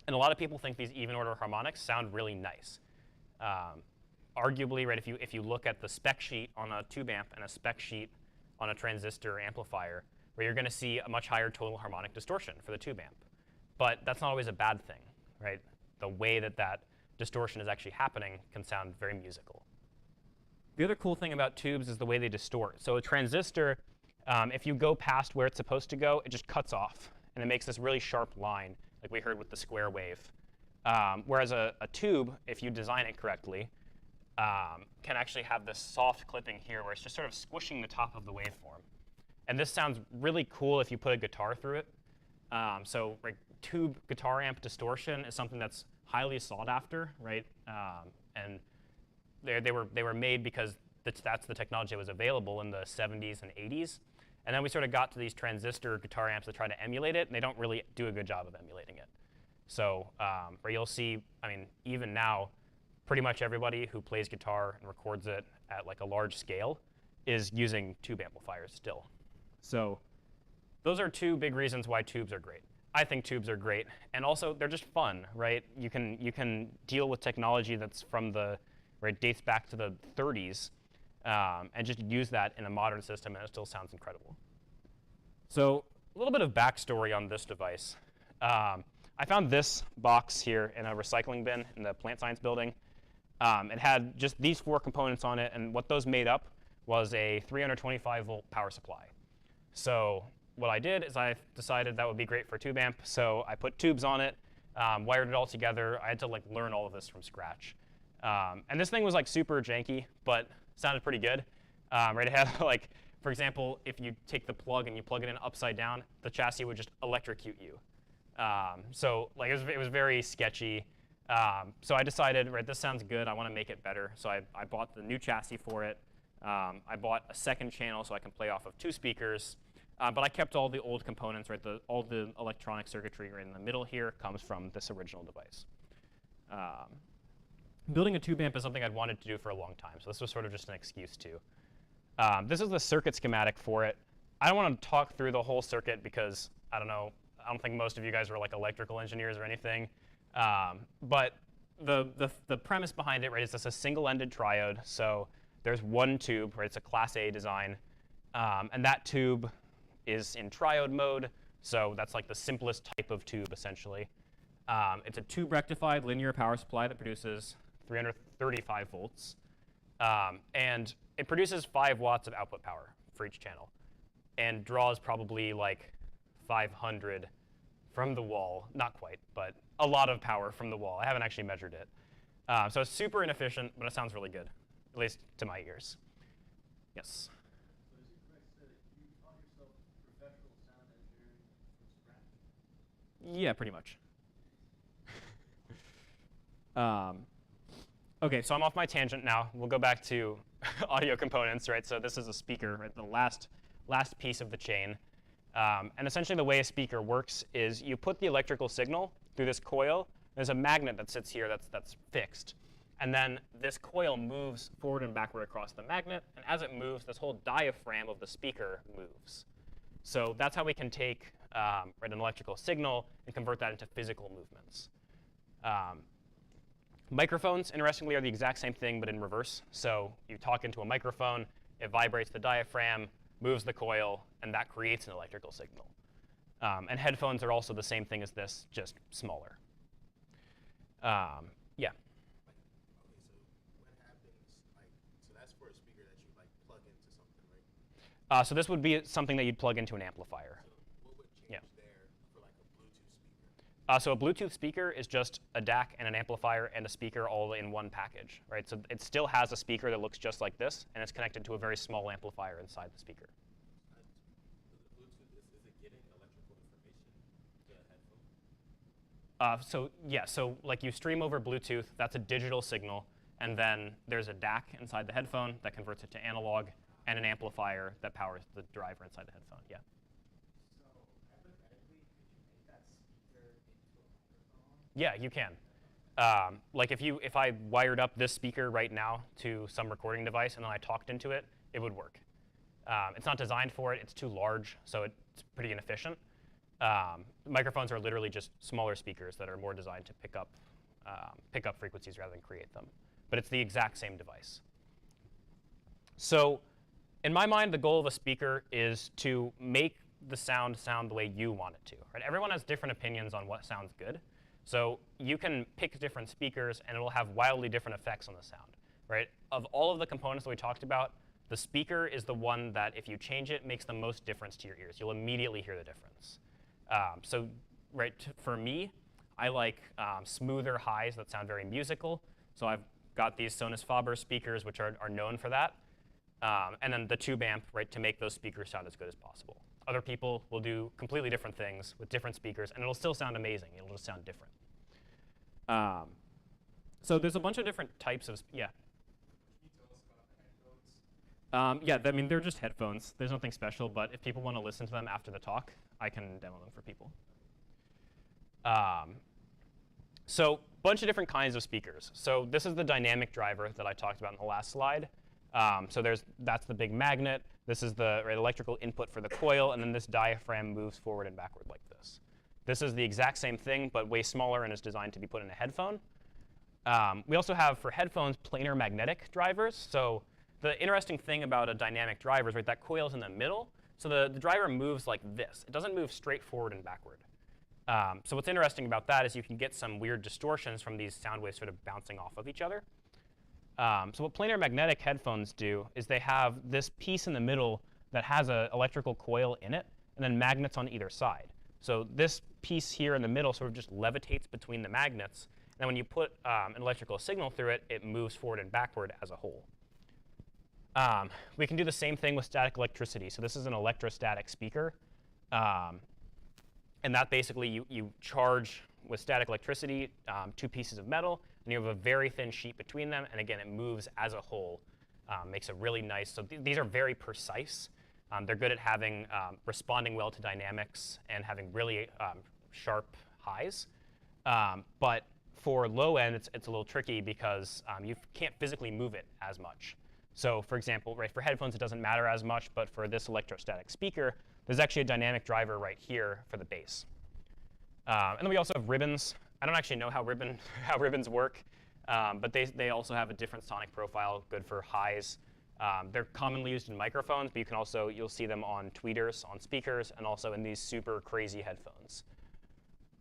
And a lot of people think these even order harmonics sound really nice. Arguably, right, if you look at the spec sheet on a tube amp and a spec sheet on a transistor amplifier, where you're going to see a much higher total harmonic distortion for the tube amp. But that's not always a bad thing, right? The way that that distortion is actually happening can sound very musical. The other cool thing about tubes is the way they distort. So a transistor, if you go past where it's supposed to go, it just cuts off, and it makes this really sharp line, like we heard with the square wave. Whereas a tube, if you design it correctly, can actually have this soft clipping here where it's just sort of squishing the top of the waveform. And this sounds really cool if you put a guitar through it. So like, tube guitar amp distortion is something that's highly sought after, right? And they were made because that's the technology that was available in the 70s and 80s. And then we sort of got to these transistor guitar amps that try to emulate it, and they don't really do a good job of emulating it. So where you'll see, I mean, even now, pretty much everybody who plays guitar and records it at like a large scale is using tube amplifiers still. So those are two big reasons why tubes are great. I think tubes are great, and also they're just fun, right? You can deal with technology that's from dates back to the 30s, and just use that in a modern system, and it still sounds incredible. So a little bit of backstory on this device. I found this box here in a recycling bin in the plant science building. It had just these 4 components on it, and what those made up was a 325-volt power supply. So what I did is I decided that would be great for a tube amp, so I put tubes on it, wired it all together. I had to like learn all of this from scratch. And this thing was like super janky, but sounded pretty good. Right, it had like, for example, if you take the plug and you plug it in upside down, the chassis would just electrocute you. So like it was very sketchy. So I decided, right, this sounds good. I want to make it better. So I bought the new chassis for it. I bought a second channel so I can play off of 2 speakers. But I kept all the old components, right? All the electronic circuitry right in the middle here comes from this original device. Building a tube amp is something I'd wanted to do for a long time, so this was sort of just an excuse to. This is the circuit schematic for it. I don't want to talk through the whole circuit because, I don't think most of you guys are like electrical engineers or anything. But the premise behind it, right, is it's a single-ended triode. So there's one tube, right? It's a Class A design. And that tube is in triode mode. So that's like the simplest type of tube, essentially. It's a tube-rectified linear power supply that produces 335 volts. And it produces 5 watts of output power for each channel and draws probably like 500 from the wall. Not quite, but a lot of power from the wall. I haven't actually measured it. So it's super inefficient, but it sounds really good, at least to my ears. Yes? So is it correct to say that you taught yourself professional sound engineering from scratch? Yeah, pretty much. OK, so I'm off my tangent now. We'll go back to audio components, right? So this is a speaker, right? The last piece of the chain. And essentially the way a speaker works is you put the electrical signal through this coil. There's a magnet that sits here that's fixed. And then this coil moves forward and backward across the magnet. And as it moves, this whole diaphragm of the speaker moves. So that's how we can take an electrical signal and convert that into physical movements. Microphones, interestingly, are the exact same thing, but in reverse. So you talk into a microphone, it vibrates the diaphragm, moves the coil, and that creates an electrical signal. And headphones are also the same thing as this, just smaller. Yeah. Okay, so what happens, so that's for a speaker that you plug into something, right? So this would be something that you'd plug into an amplifier. So what would change Yeah. there for a Bluetooth speaker? So a Bluetooth speaker is just a DAC and an amplifier and a speaker all in one package, right? So it still has a speaker that looks just like this, and it's connected to a very small amplifier inside the speaker. The Bluetooth, is it getting electrical information to a headphone? So like you stream over Bluetooth, that's a digital signal, and then there's a DAC inside the headphone that converts it to analog, and an amplifier that powers the driver inside the headphone. Yeah. So hypothetically, could you make that speaker into a microphone? Yeah, you can. Like if I wired up this speaker right now to some recording device and then I talked into it, it would work. It's not designed for it. It's too large, so it's pretty inefficient. Microphones are literally just smaller speakers that are more designed to pick up frequencies rather than create them. But it's the exact same device. So in my mind, the goal of a speaker is to make the sound the way you want it to. Right? Everyone has different opinions on what sounds good. So you can pick different speakers, and it will have wildly different effects on the sound. Right? Of all of the components that we talked about, the speaker is the one that, if you change it, makes the most difference to your ears. You'll immediately hear the difference. For me, I like smoother highs that sound very musical. So I've got these Sonus Faber speakers, which are known for that. And then the tube amp, right, to make those speakers sound as good as possible. Other people will do completely different things with different speakers, and it'll still sound amazing. It'll just sound different. So there's a bunch of different types of, yeah. Can you tell us about the headphones? I mean, they're just headphones. There's nothing special, but if people want to listen to them after the talk, I can demo them for people. So bunch of different kinds of speakers. So this is the dynamic driver that I talked about in the last slide. That's the big magnet. This is the electrical input for the coil, and then this diaphragm moves forward and backward like this. This is the exact same thing, but way smaller and is designed to be put in a headphone. We also have, for headphones, planar magnetic drivers. So the interesting thing about a dynamic driver is that coil is in the middle. So the driver moves like this. It doesn't move straight forward and backward. So what's interesting about that is you can get some weird distortions from these sound waves sort of bouncing off of each other. So what planar magnetic headphones do is they have this piece in the middle that has an electrical coil in it, and then magnets on either side. So this piece here in the middle sort of just levitates between the magnets. And then when you put an electrical signal through it, it moves forward and backward as a whole. We can do the same thing with static electricity. So this is an electrostatic speaker. And that basically, you charge with static electricity 2 pieces of metal, and you have a very thin sheet between them. And again, it moves as a whole. Makes a really nice, so these are very precise. They're good at having, responding well to dynamics and having really sharp highs. But for low end, it's a little tricky because you can't physically move it as much. So for example, for headphones, it doesn't matter as much, but for this electrostatic speaker, there's actually a dynamic driver right here for the bass. And then we also have ribbons. I don't actually know how ribbons work, but they also have a different sonic profile, good for highs. They're commonly used in microphones, but you'll see them on tweeters, on speakers, and also in these super crazy headphones.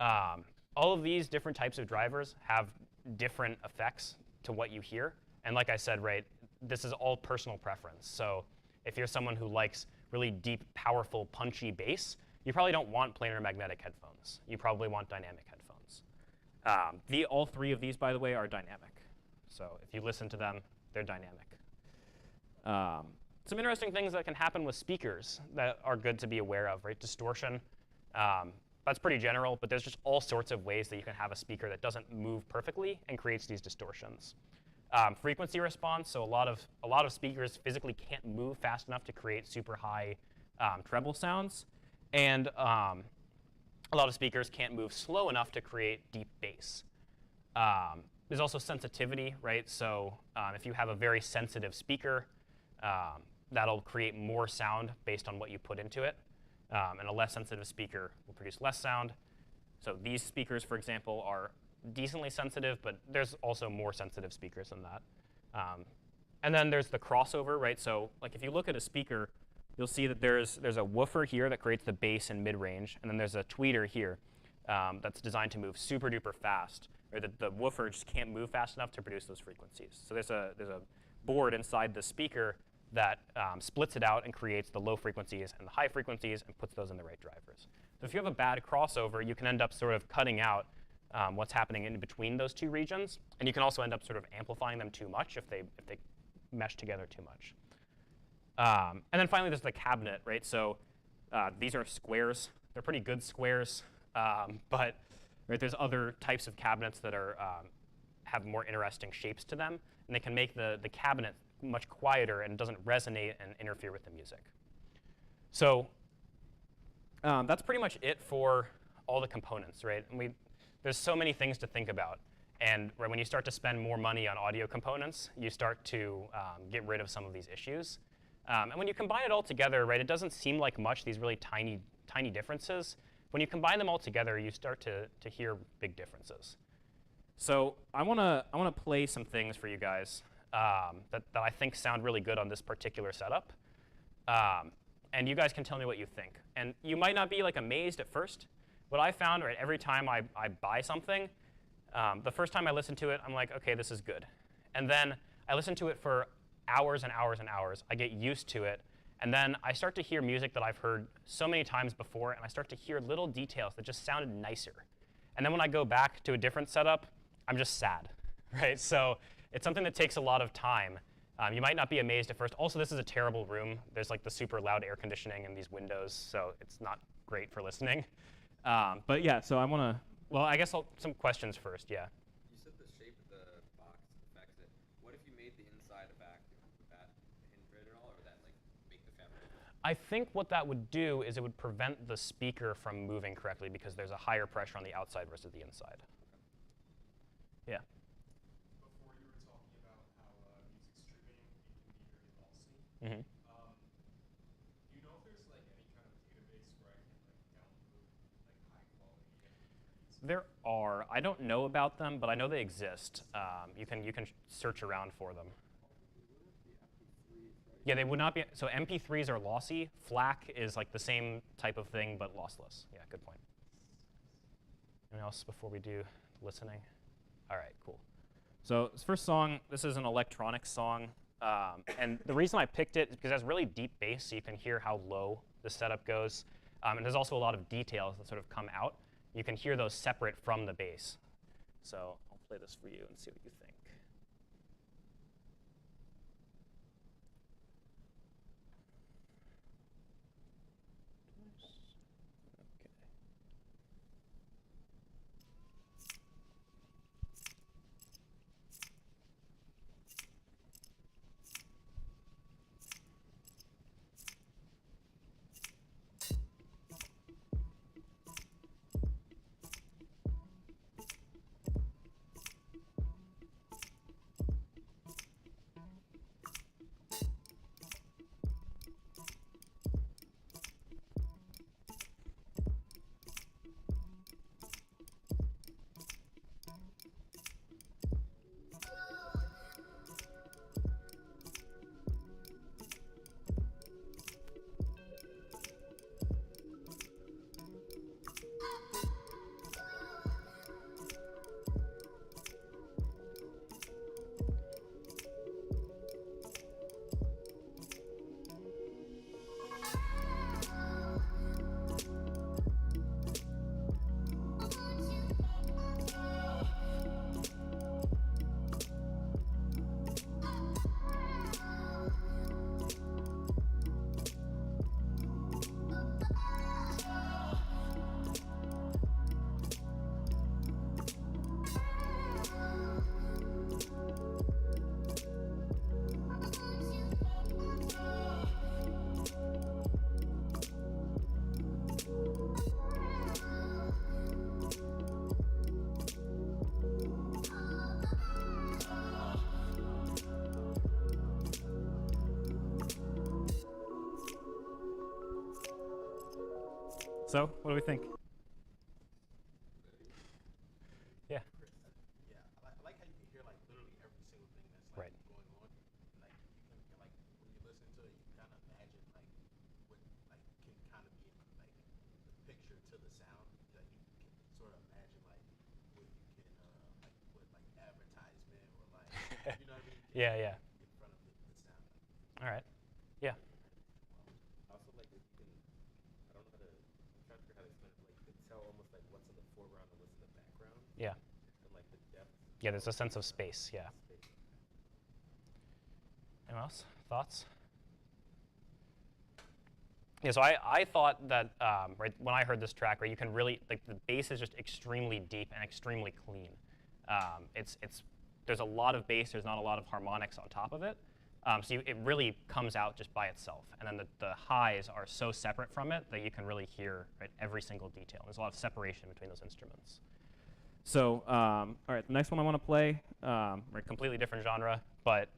All of these different types of drivers have different effects to what you hear. And like I said, this is all personal preference. So if you're someone who likes really deep, powerful, punchy bass, you probably don't want planar magnetic headphones. You probably want dynamic headphones. All 3 of these, by the way, are dynamic. So if you listen to them, they're dynamic. Some interesting things that can happen with speakers that are good to be aware of, Distortion. That's pretty general, but there's just all sorts of ways that you can have a speaker that doesn't move perfectly and creates these distortions. Frequency response, so a lot of speakers physically can't move fast enough to create super high treble sounds, and a lot of speakers can't move slow enough to create deep bass. There's also sensitivity, So if you have a very sensitive speaker, that'll create more sound based on what you put into it, and a less sensitive speaker will produce less sound. So these speakers, for example, are decently sensitive, but there's also more sensitive speakers than that. And then there's the crossover, So if you look at a speaker, you'll see that there's a woofer here that creates the bass and mid-range, and then there's a tweeter here that's designed to move super duper fast, or the woofer just can't move fast enough to produce those frequencies. So there's a board inside the speaker that splits it out and creates the low frequencies and the high frequencies and puts those in the right drivers. So if you have a bad crossover, you can end up sort of cutting out what's happening in between those two regions, and you can also end up sort of amplifying them too much if they mesh together too much. And then finally, there's the cabinet, right? So these are squares. They're pretty good squares, but right, there's other types of cabinets that are have more interesting shapes to them, and they can make the cabinet much quieter and doesn't resonate and interfere with the music. So that's pretty much it for all the components, right? And there's so many things to think about. And when you start to spend more money on audio components, you start to get rid of some of these issues. And when you combine it all together, right, it doesn't seem like much, these really tiny differences. When you combine them all together, you start to hear big differences. So I wanna play some things for you guys that I think sound really good on this particular setup. And you guys can tell me what you think. And you might not be like amazed at first. What I found, right, every time I buy something, the first time I listen to it, I'm like, okay, this is good. And then I listen to it for hours and hours and hours. I get used to it. And then I start to hear music that I've heard so many times before, and I start to hear little details that just sounded nicer. And then when I go back to a different setup, I'm just sad, right? So it's something that takes a lot of time. You might not be amazed at first. Also, this is a terrible room. There's like the super loud air conditioning in these windows, so it's not great for listening. But yeah, so I want to, well, I guess some questions first, yeah. You said the shape of the box affects it. What if you made the inside a vacuum? Would that hinder it at all, or would that like make the fabric? I think what that would do is it would prevent the speaker from moving correctly because there's a higher pressure on the outside versus the inside. Yeah. Before you were talking about how music streaming can be very lossy. Mm-hmm. Do you know if there's like any kind of database where I can like download like high quality MP3s? There are. I don't know about them, but I know they exist. You can search around for them. Yeah, they would not be. So MP3s are lossy. FLAC is like the same type of thing, but lossless. Yeah, good point. Anything else before we do listening? All right, cool. So this first song, this is an electronic song. And the reason I picked it is because it has really deep bass, so you can hear how low the setup goes. And there's also a lot of details that sort of come out. You can hear those separate from the bass. So I'll play this for you and see what you think. So, what do we think? Yeah. Yeah, I like how you can hear like literally every single thing that's like Right. going on. Like you can like when you listen to it, you kind of imagine like Yeah, yeah. in front of the sound. All right. Yeah. Also, like, if you can, I don't know how to, I'm trying to figure out how to explain it, like, you can tell almost like what's in the foreground and what's in the background, Yeah. and like the depth. Yeah, there's a sense of space. Yeah. Space. Anyone else? Thoughts? Yeah, so I thought that right when I heard this track, right, you can really like the bass is just extremely deep and extremely clean. It's there's a lot of bass. There's not a lot of harmonics on top of it. So it really comes out just by itself. And then the highs are so separate from it that you can really hear right, every single detail. There's a lot of separation between those instruments. So, all right, the next one I want to play. Right, completely different genre, but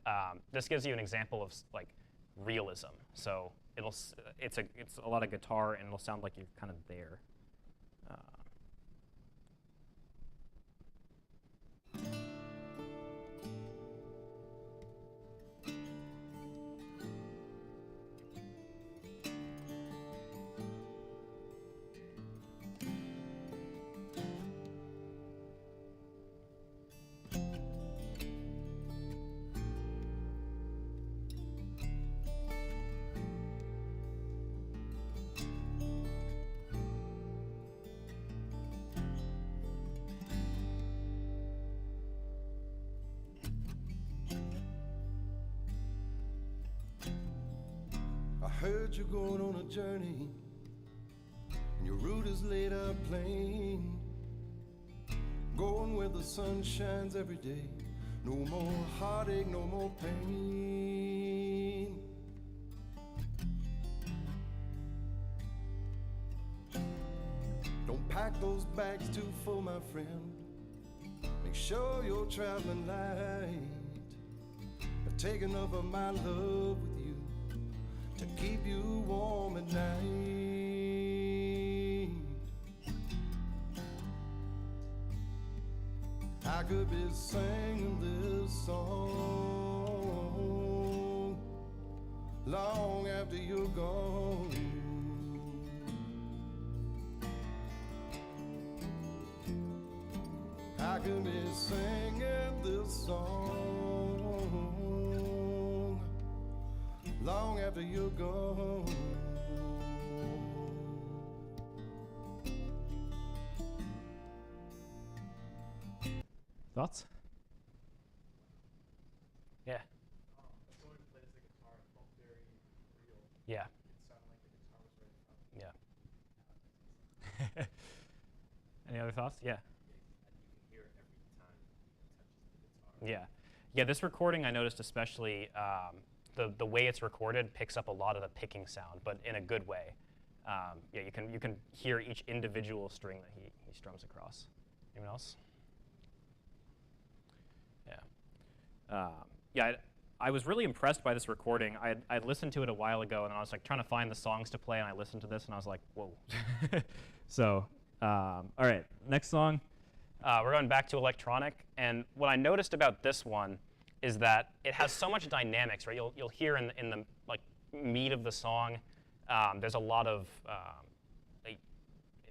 this gives you an example of like realism. So it's a lot of guitar, and it'll sound like you're kind of there. I heard you're going on a journey, and your route is laid out plain. Going where the sun shines every day. No more heartache, no more pain. Don't pack those bags too full, my friend. Make sure you're traveling light. But take enough of my love with you to keep you warm at night. I could be singing this song long after you're gone. I could be singing this song long after you're gone. Thoughts? Yeah. As someone who plays the guitar, it felt very real. Yeah. It sounded like the guitar was right in front of me. Yeah. Any other thoughts? Yeah. You can hear it every time he touches the guitar. Yeah. Yeah, this recording I noticed especially the way it's recorded picks up a lot of the picking sound, but in a good way. Yeah, you can hear each individual string that he strums across. Anyone else? Yeah. Yeah, I was really impressed by this recording. I'd listened to it a while ago, and I was like trying to find the songs to play, and I listened to this, and I was like, whoa. So, all right, next song. We're going back to electronic, and what I noticed about this one is that it has so much dynamics, right? You'll hear in the like meat of the song, there's a lot of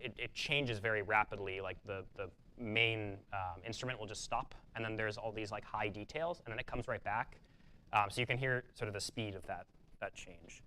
it changes very rapidly. Like the main instrument will just stop, and then there's all these like high details, and then it comes right back. So you can hear sort of the speed of that change.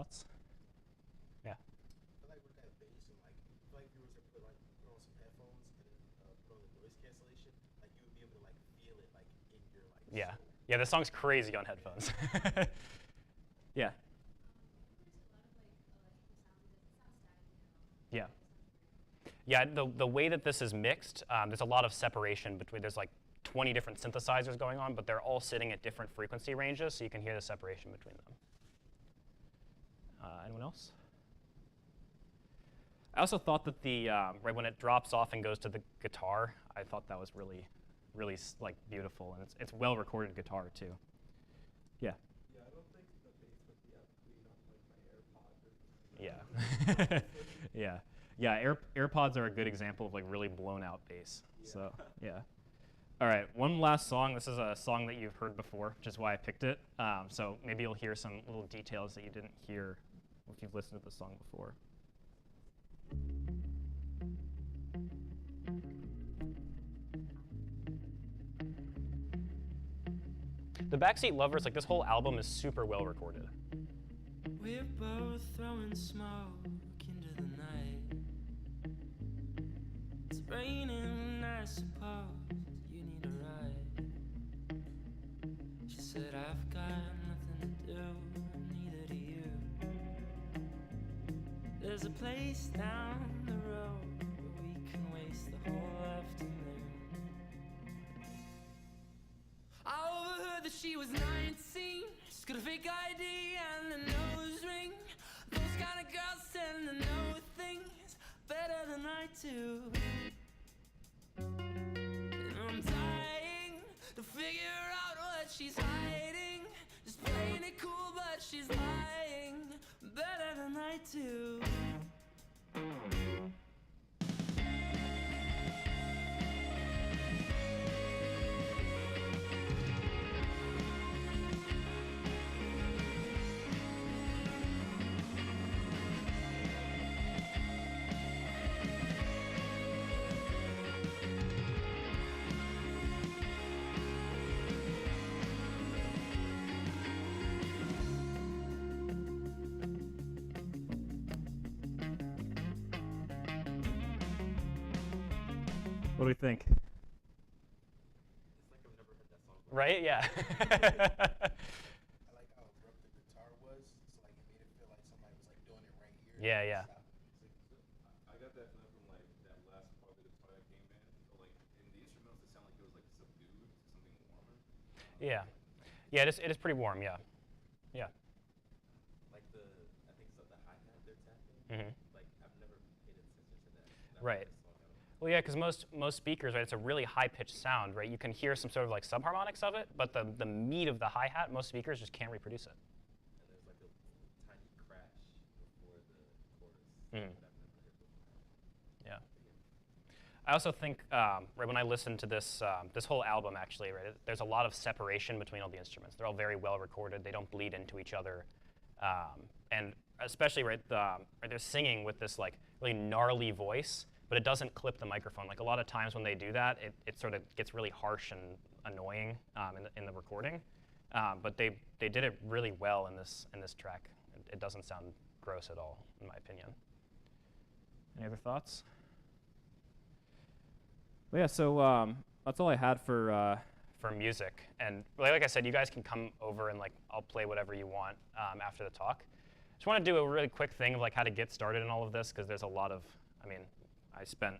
thoughts? Yeah. I feel like with that bass and like, I feel like if you were to put on some headphones and then put on the noise cancellation, like you would be able to like feel it like in your like. Yeah. soul. Yeah, this song's crazy on headphones. Yeah. Yeah. Yeah, the way that this is mixed, there's a lot of separation between, there's like 20 different synthesizers going on, but they're all sitting at different frequency ranges, so you can hear the separation between them. Anyone else? I also thought that the, right when it drops off and goes to the guitar, I thought that was really, really like beautiful, and it's well recorded guitar too. Yeah. Yeah, I don't think the bass would be as clean on like my AirPods or Yeah. Yeah, AirPods are a good example of like really blown out bass. So, yeah. All right, one last song. This is a song that you've heard before, which is why I picked it. So maybe you'll hear some little details that you didn't hear if you've listened to the song before. The Backseat Lovers, like this whole album is super well recorded. We're both throwing smoke into the night. It's raining, I suppose you need a ride. She said, I've got nothing to do, neither do you. There's a place down the road where we can waste the whole afternoon. I overheard that she was 19. She's got a fake ID and a nose ring. Those kind of girls tend to know things better than I do. And I'm dying to figure out what she's hiding. Just playing it cool, but she's lying better than I do. What do we think? It's like I've never heard that song before. Right? Yeah. I like how abrupt the guitar was, so like it made it feel like somebody was like doing it right here. Yeah, yeah. Stop the music. I got that feeling from like that last part of the guitar that came in. But, like in the instrumentals, it sounded like it was like subdued, something warmer. Yeah. Yeah, it is pretty warm, yeah. Yeah. Like I think it's the hi-hat they're tapping. Mm-hmm. Like I've never paid attention to that. And I Right. like this song out of it. Well, yeah, because most speakers, right, it's a really high-pitched sound, right? You can hear some sort of like subharmonics of it, but the meat of the hi-hat, most speakers just can't reproduce it. And there's like a tiny crash before the chorus Mhm. that I've never heard before. Yeah. I also think, right, when I listened to this this whole album, actually, right, there's a lot of separation between all the instruments. They're all very well recorded. They don't bleed into each other, and especially, right, they're singing with this like really gnarly voice, but it doesn't clip the microphone. Like a lot of times when they do that, it sort of gets really harsh and annoying in the recording. But they did it really well in this track. It doesn't sound gross at all, in my opinion. Any other thoughts? Well, yeah, so that's all I had for music. And like I said, you guys can come over and like I'll play whatever you want after the talk. Just want to do a really quick thing of like how to get started in all of this, because there's a lot of, I mean, I spent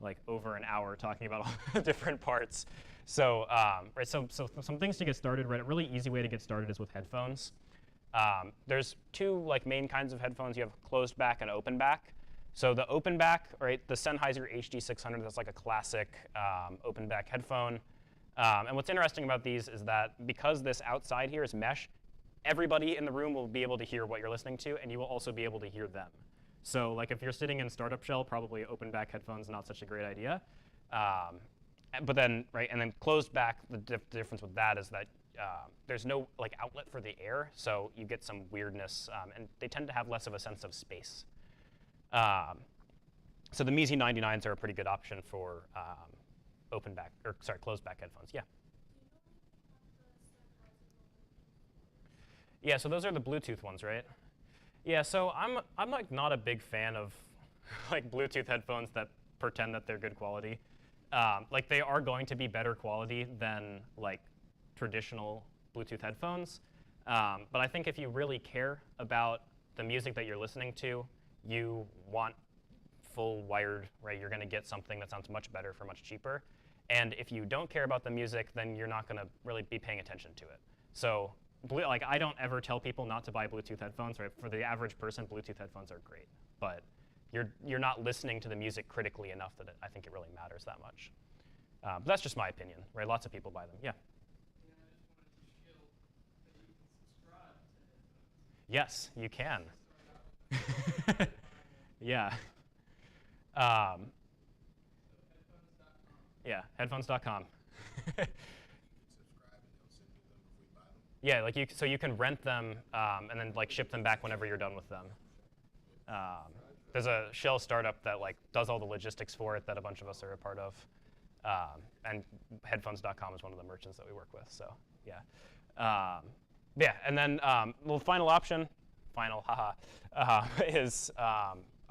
like over an hour talking about all the different parts. So, right, so some things to get started, right? A really easy way to get started is with headphones. There's two like main kinds of headphones. You have closed back and open back. So the open back, right, the Sennheiser HD600, that's like a classic open back headphone. And what's interesting about these is that because this outside here is mesh, everybody in the room will be able to hear what you're listening to, and you will also be able to hear them. So like if you're sitting in Startup Shell, probably open back headphones not such a great idea. But then, right, and then closed back, the difference with that is that there's no like outlet for the air, so you get some weirdness, and they tend to have less of a sense of space. So the Meezy 99s are a pretty good option for closed back headphones. Yeah. Yeah, so those are the Bluetooth ones, right? Yeah, so I'm like not a big fan of like Bluetooth headphones that pretend that they're good quality. Like they are going to be better quality than like traditional Bluetooth headphones. But I think if you really care about the music that you're listening to, you want full wired, right? You're going to get something that sounds much better for much cheaper. And if you don't care about the music, then you're not going to really be paying attention to it. So like I don't ever tell people not to buy Bluetooth headphones, right? For the average person, Bluetooth headphones are great. But you're not listening to the music critically enough that I think it really matters that much. But that's just my opinion, right? Lots of people buy them, yeah. Yes, you can. Yeah. Yeah, headphones.com. Yeah, like so you can rent them and then like ship them back whenever you're done with them. There's a shell startup that like does all the logistics for it that a bunch of us are a part of, and headphones.com is one of the merchants that we work with. So yeah, yeah, and then the final option, is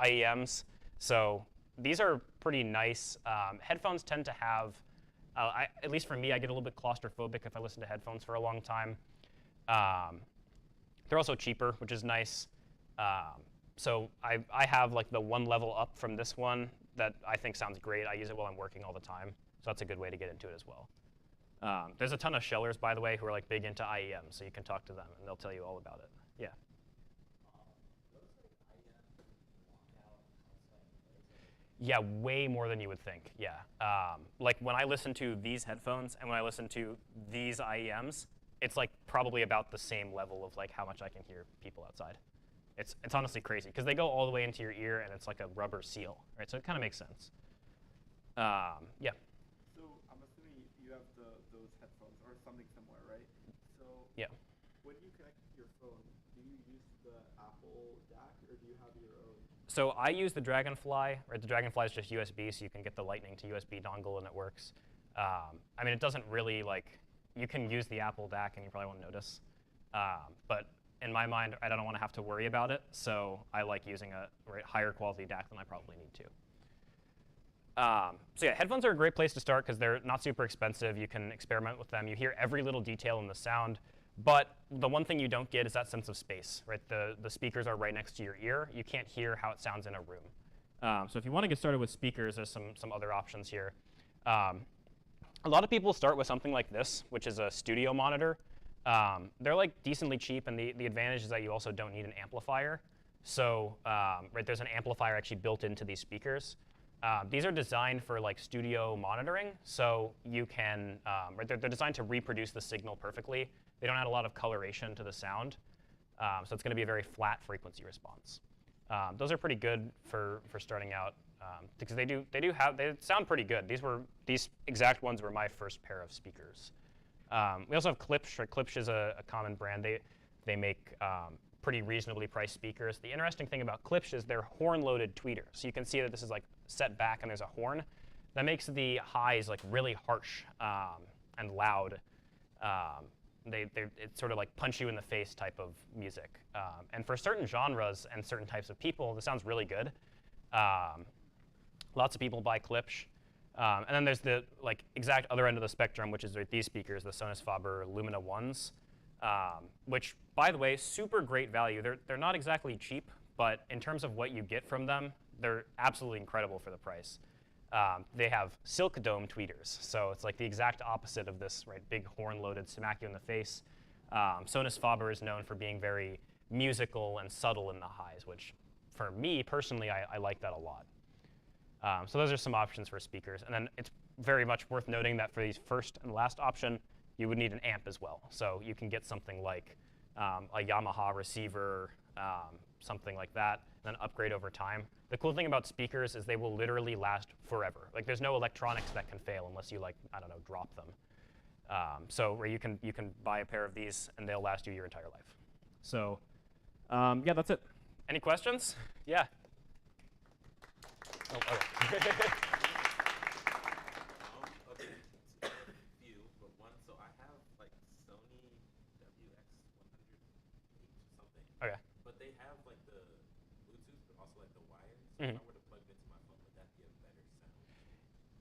IEMs. So these are pretty nice. Headphones tend to have, at least for me, I get a little bit claustrophobic if I listen to headphones for a long time. They're also cheaper, which is nice. So I have like the one level up from this one that I think sounds great. I use it while I'm working all the time. So that's a good way to get into it as well. There's a ton of shellers, by the way, who are like big into IEM, so you can talk to them and they'll tell you all about it. Yeah. Yeah, way more than you would think, yeah. Like when I listen to these headphones and when I listen to these IEMs, it's like probably about the same level of like how much I can hear people outside. It's honestly crazy because they go all the way into your ear and it's like a rubber seal, right? So it kind of makes sense. Yeah. So I'm assuming you have those headphones or something similar, right? So yeah. When you connect your phone, do you use the Apple DAC or do you have your own? So I use the Dragonfly, right? The Dragonfly is just USB, so you can get the Lightning to USB dongle and it works. I mean, it doesn't really like, you can use the Apple DAC and you probably won't notice. But in my mind, I don't want to have to worry about it, so I like using a higher quality DAC than I probably need to. So yeah, headphones are a great place to start because they're not super expensive. You can experiment with them. You hear every little detail in the sound. But the one thing you don't get is that sense of space, right? The speakers are right next to your ear. You can't hear how it sounds in a room. So if you want to get started with speakers, there's some other options here. A lot of people start with something like this, which is a studio monitor. They're like decently cheap, and the advantage is that you also don't need an amplifier. So right, there's an amplifier actually built into these speakers. These are designed for like studio monitoring, so you can, right, they're designed to reproduce the signal perfectly. They don't add a lot of coloration to the sound, so it's going to be a very flat frequency response. Those are pretty good for starting out because they sound pretty good. These exact ones were my first pair of speakers. We also have Klipsch. Klipsch is a common brand. They make pretty reasonably priced speakers. The interesting thing about Klipsch is they're horn-loaded tweeters. So you can see that this is like set back and there's a horn. That makes the highs like really harsh and loud. It's sort of like punch you in the face type of music. And for certain genres and certain types of people, this sounds really good. Lots of people buy Klipsch. And then there's the like exact other end of the spectrum, which is these speakers, the Sonus Faber Lumina 1s, which, by the way, super great value. They're not exactly cheap, but in terms of what you get from them, they're absolutely incredible for the price. They have silk dome tweeters, so it's like the exact opposite of this, right? Big horn-loaded smack you in the face. Sonus Faber is known for being very musical and subtle in the highs, which for me personally, I like that a lot. So those are some options for speakers. And then it's very much worth noting that for these first and last option, you would need an amp as well. So you can get something like a Yamaha receiver, something like that, and then upgrade over time. The cool thing about speakers is they will literally last forever. Like there's no electronics that can fail unless you like, I don't know, drop them. So where you can buy a pair of these and they'll last you your entire life. So yeah, that's it. Any questions? Yeah. Oh, okay. Okay, a few, but one. So I have like Sony WX100H or something. Okay. But they have like the So if Mhm. I were to plug it into my phone, would that be a better sound?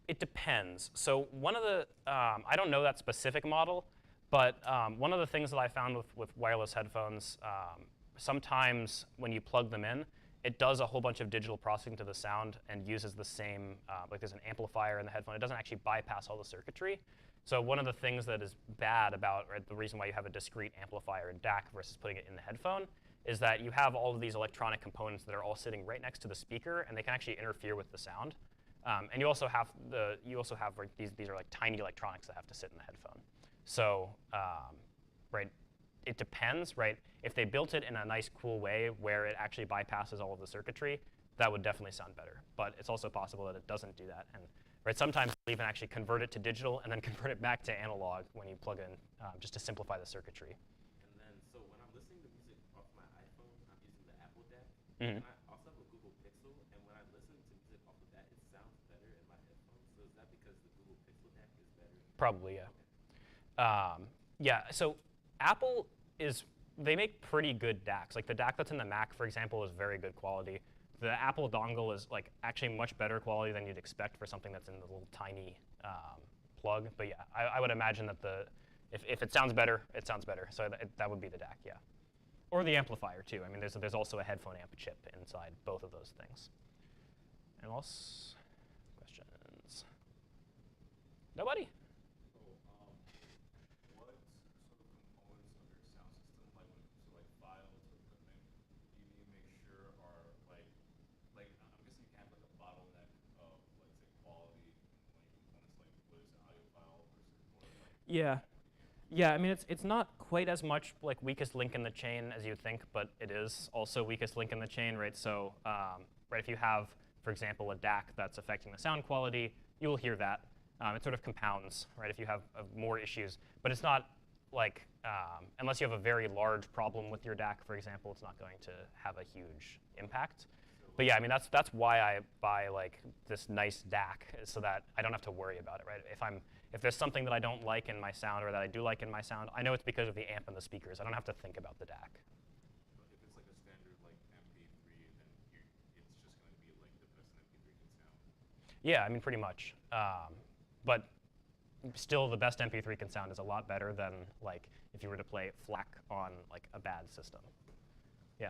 It depends. So one of the, I don't know that specific model, but one of the things that I found with wireless headphones, sometimes when you plug them in, it does a whole bunch of digital processing to the sound and uses the same, like there's an amplifier in the headphone. It doesn't actually bypass all the circuitry. So one of the things that is bad about, right, the reason why you have a discrete amplifier in DAC versus putting it in the headphone is that you have all of these electronic components that are all sitting right next to the speaker, and they can actually interfere with the sound. And you also have like, these are like tiny electronics that have to sit in the headphone. So right, it depends, right? If they built it in a nice, cool way where it actually bypasses all of the circuitry, that would definitely sound better. But it's also possible that it doesn't do that. And right, sometimes they'll even actually convert it to digital and then convert it back to analog when you plug in, just to simplify the circuitry. And then, so when I'm listening to music off my iPhone, I'm using the Apple DAC. Mhm. And I also have a Google Pixel, and when I listen to music off of that, it sounds better in my headphones. So is that because the Google Pixel DAC is better? Probably, yeah. Yeah, so Apple they make pretty good DACs. Like the DAC that's in the Mac, for example, is very good quality. The Apple dongle is like actually much better quality than you'd expect for something that's in the little tiny plug. But yeah, I would imagine that if it sounds better, it sounds better. So that would be the DAC, yeah. Or the amplifier too. I mean, there's also a headphone amp chip inside both of those things. Anyone else? Questions? Nobody? What sort of components of your sound system, like when it comes to like files or equipment, do you need to make sure are like I'm guessing you can't have like a bottleneck of, let's say, quality when you components like what is an audio file versus or like Yeah. Yeah, I mean, it's not quite as much like weakest link in the chain as you'd think, but it is also weakest link in the chain, right? So, right, if you have, for example, a DAC that's affecting the sound quality, you will hear that. It sort of compounds, right, if you have more issues. But it's not like, unless you have a very large problem with your DAC, for example, it's not going to have a huge impact. But yeah, I mean, that's why I buy like this nice DAC, so that I don't have to worry about it, right? If there's something that I don't like in my sound or that I do like in my sound, I know it's because of the amp and the speakers. I don't have to think about the DAC. But if it's like a standard like MP3, then it's just going to be like the best an MP3 can sound. Yeah, I mean, pretty much. But still, the best MP3 can sound is a lot better than like if you were to play FLAC on like a bad system. Yeah.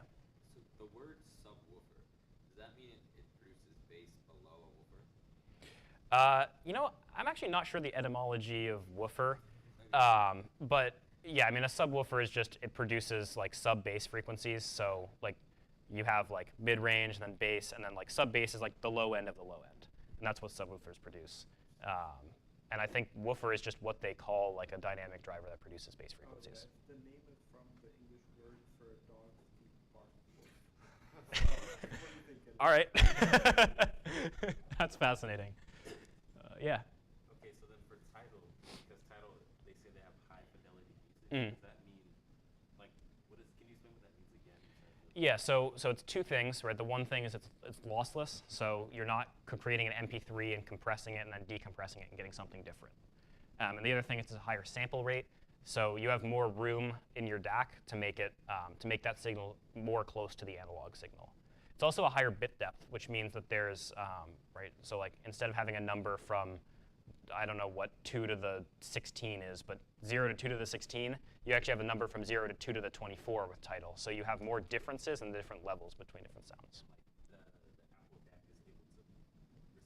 So the word subwoofer, does that mean it produces bass below a woofer? You know, I'm actually not sure the etymology of woofer, but yeah, I mean, a subwoofer is just, it produces like sub-bass frequencies. So like you have like mid-range and then bass, and then like sub-bass is like the low end of the low end. And that's what subwoofers produce. And I think woofer is just what they call like a dynamic driver that produces bass frequencies. The name is from the English word for a dog to bark. All right. That's fascinating. Yeah. Okay, so then for Tidal, because Tidal, they say they have high fidelity music. Mm. Does that mean, like, can you explain what that means again? Yeah, so it's two things, right? The one thing is it's lossless, so you're not creating an MP3 and compressing it and then decompressing it and getting something different. And the other thing is it's a higher sample rate, so you have more room in your DAC to make that signal more close to the analog signal. It's also a higher bit depth, which means that there's, right, so like instead of having a number from, I don't know what 2 to the 16 is, but 0 to 2 to the 16, you actually have a number from 0 to 2 to the 24 with Tidal. So you have more differences and different levels between different sounds. The Apple DAC is able to receive, like,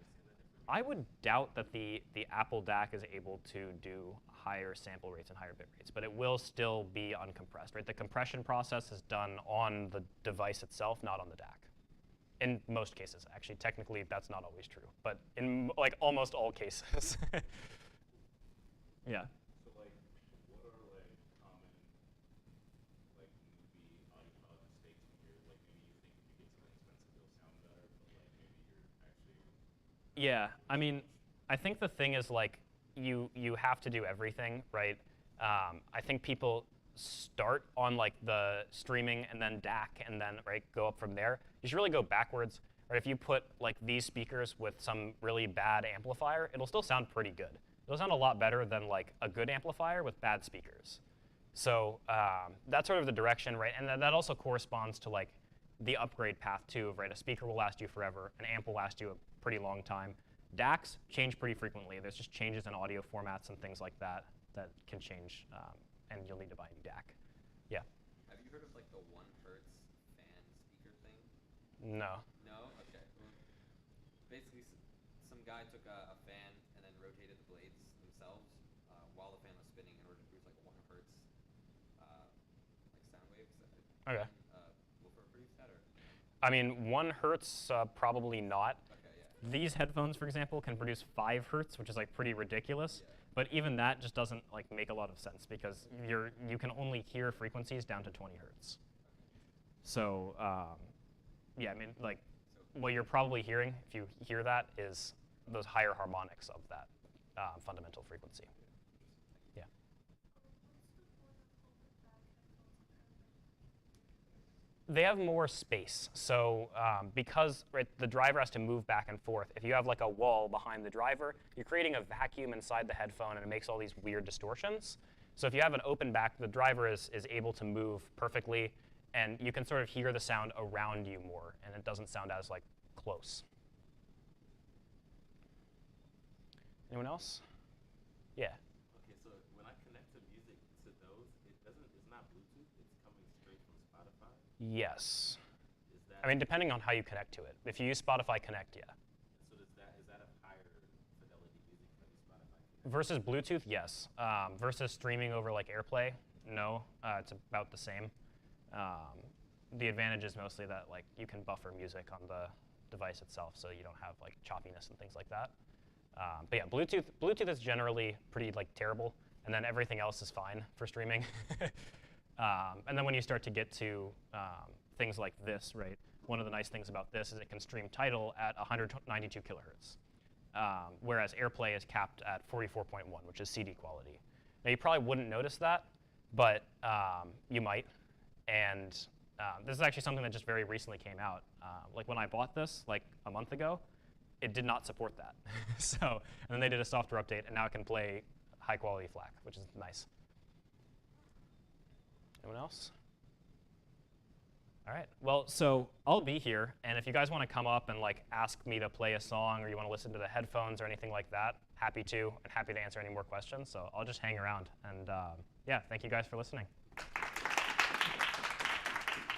understand that information? I would doubt that the Apple DAC is able to do higher sample rates and higher bit rates, but it will still be uncompressed, right? The compression process is done on the device itself, not on the DAC. In most cases, actually. Technically, that's not always true, but in like almost all cases. Yeah. So like, what are like common like newbie audiophile mistakes when you're like maybe you think if you get something expensive it'll sound better, but like maybe you're actually Yeah, I mean, I think the thing is like you have to do everything, right? I think people start on like the streaming and then DAC and then right go up from there. You should really go backwards. Right? If you put like these speakers with some really bad amplifier, it'll still sound pretty good. It'll sound a lot better than like a good amplifier with bad speakers. So that's sort of the direction, right? And that also corresponds to like the upgrade path too, right? A speaker will last you forever, an amp will last you a pretty long time. DACs change pretty frequently. There's just changes in audio formats and things like that that can change, and you'll need to buy a new DAC. Yeah. Have you heard of like the 1 hertz fan speaker thing? No. No? Okay. Well, basically, some guy took a fan and then rotated the blades themselves while the fan was spinning in order to produce like a 1 hertz like sound waves. Okay. Will produce that or? I mean, 1 hertz, probably not. Okay, yeah. These headphones, for example, can produce 5 hertz, which is like pretty ridiculous. Yeah. But even that just doesn't like make a lot of sense because you can only hear frequencies down to 20 hertz. So yeah, I mean, like what you're probably hearing, if you hear that, is those higher harmonics of that fundamental frequency. Yeah. They have more space. So because the driver has to move back and forth, if you have like a wall behind the driver, you're creating a vacuum inside the headphone, and it makes all these weird distortions. So if you have an open back, the driver is able to move perfectly, and you can sort of hear the sound around you more, and it doesn't sound as like close. Anyone else? Yeah. Okay, so when I connect to music to those, it's not Bluetooth, it's coming straight from Spotify? Yes. Is that, I mean, depending on how you connect to it. If you use Spotify Connect, yeah. so is that a higher fidelity music than the Spotify Connect? Versus Bluetooth, yes. Versus streaming over like AirPlay, no. It's about the same. The advantage is mostly that like you can buffer music on the device itself, so you don't have like choppiness and things like that. But yeah, Bluetooth is generally pretty like terrible, and then everything else is fine for streaming. And then when you start to get to things like this, right? One of the nice things about this is it can stream Tidal at 192 kilohertz, whereas AirPlay is capped at 44.1, which is CD quality. Now you probably wouldn't notice that, but you might. And this is actually something that just very recently came out. Like when I bought this like a month ago, it did not support that. And then they did a software update, and now it can play high quality FLAC, which is nice. Anyone else? All right. Well, so I'll be here, and if you guys want to come up and like ask me to play a song, or you want to listen to the headphones or anything like that, happy to, and happy to answer any more questions. So I'll just hang around, and yeah, thank you guys for listening.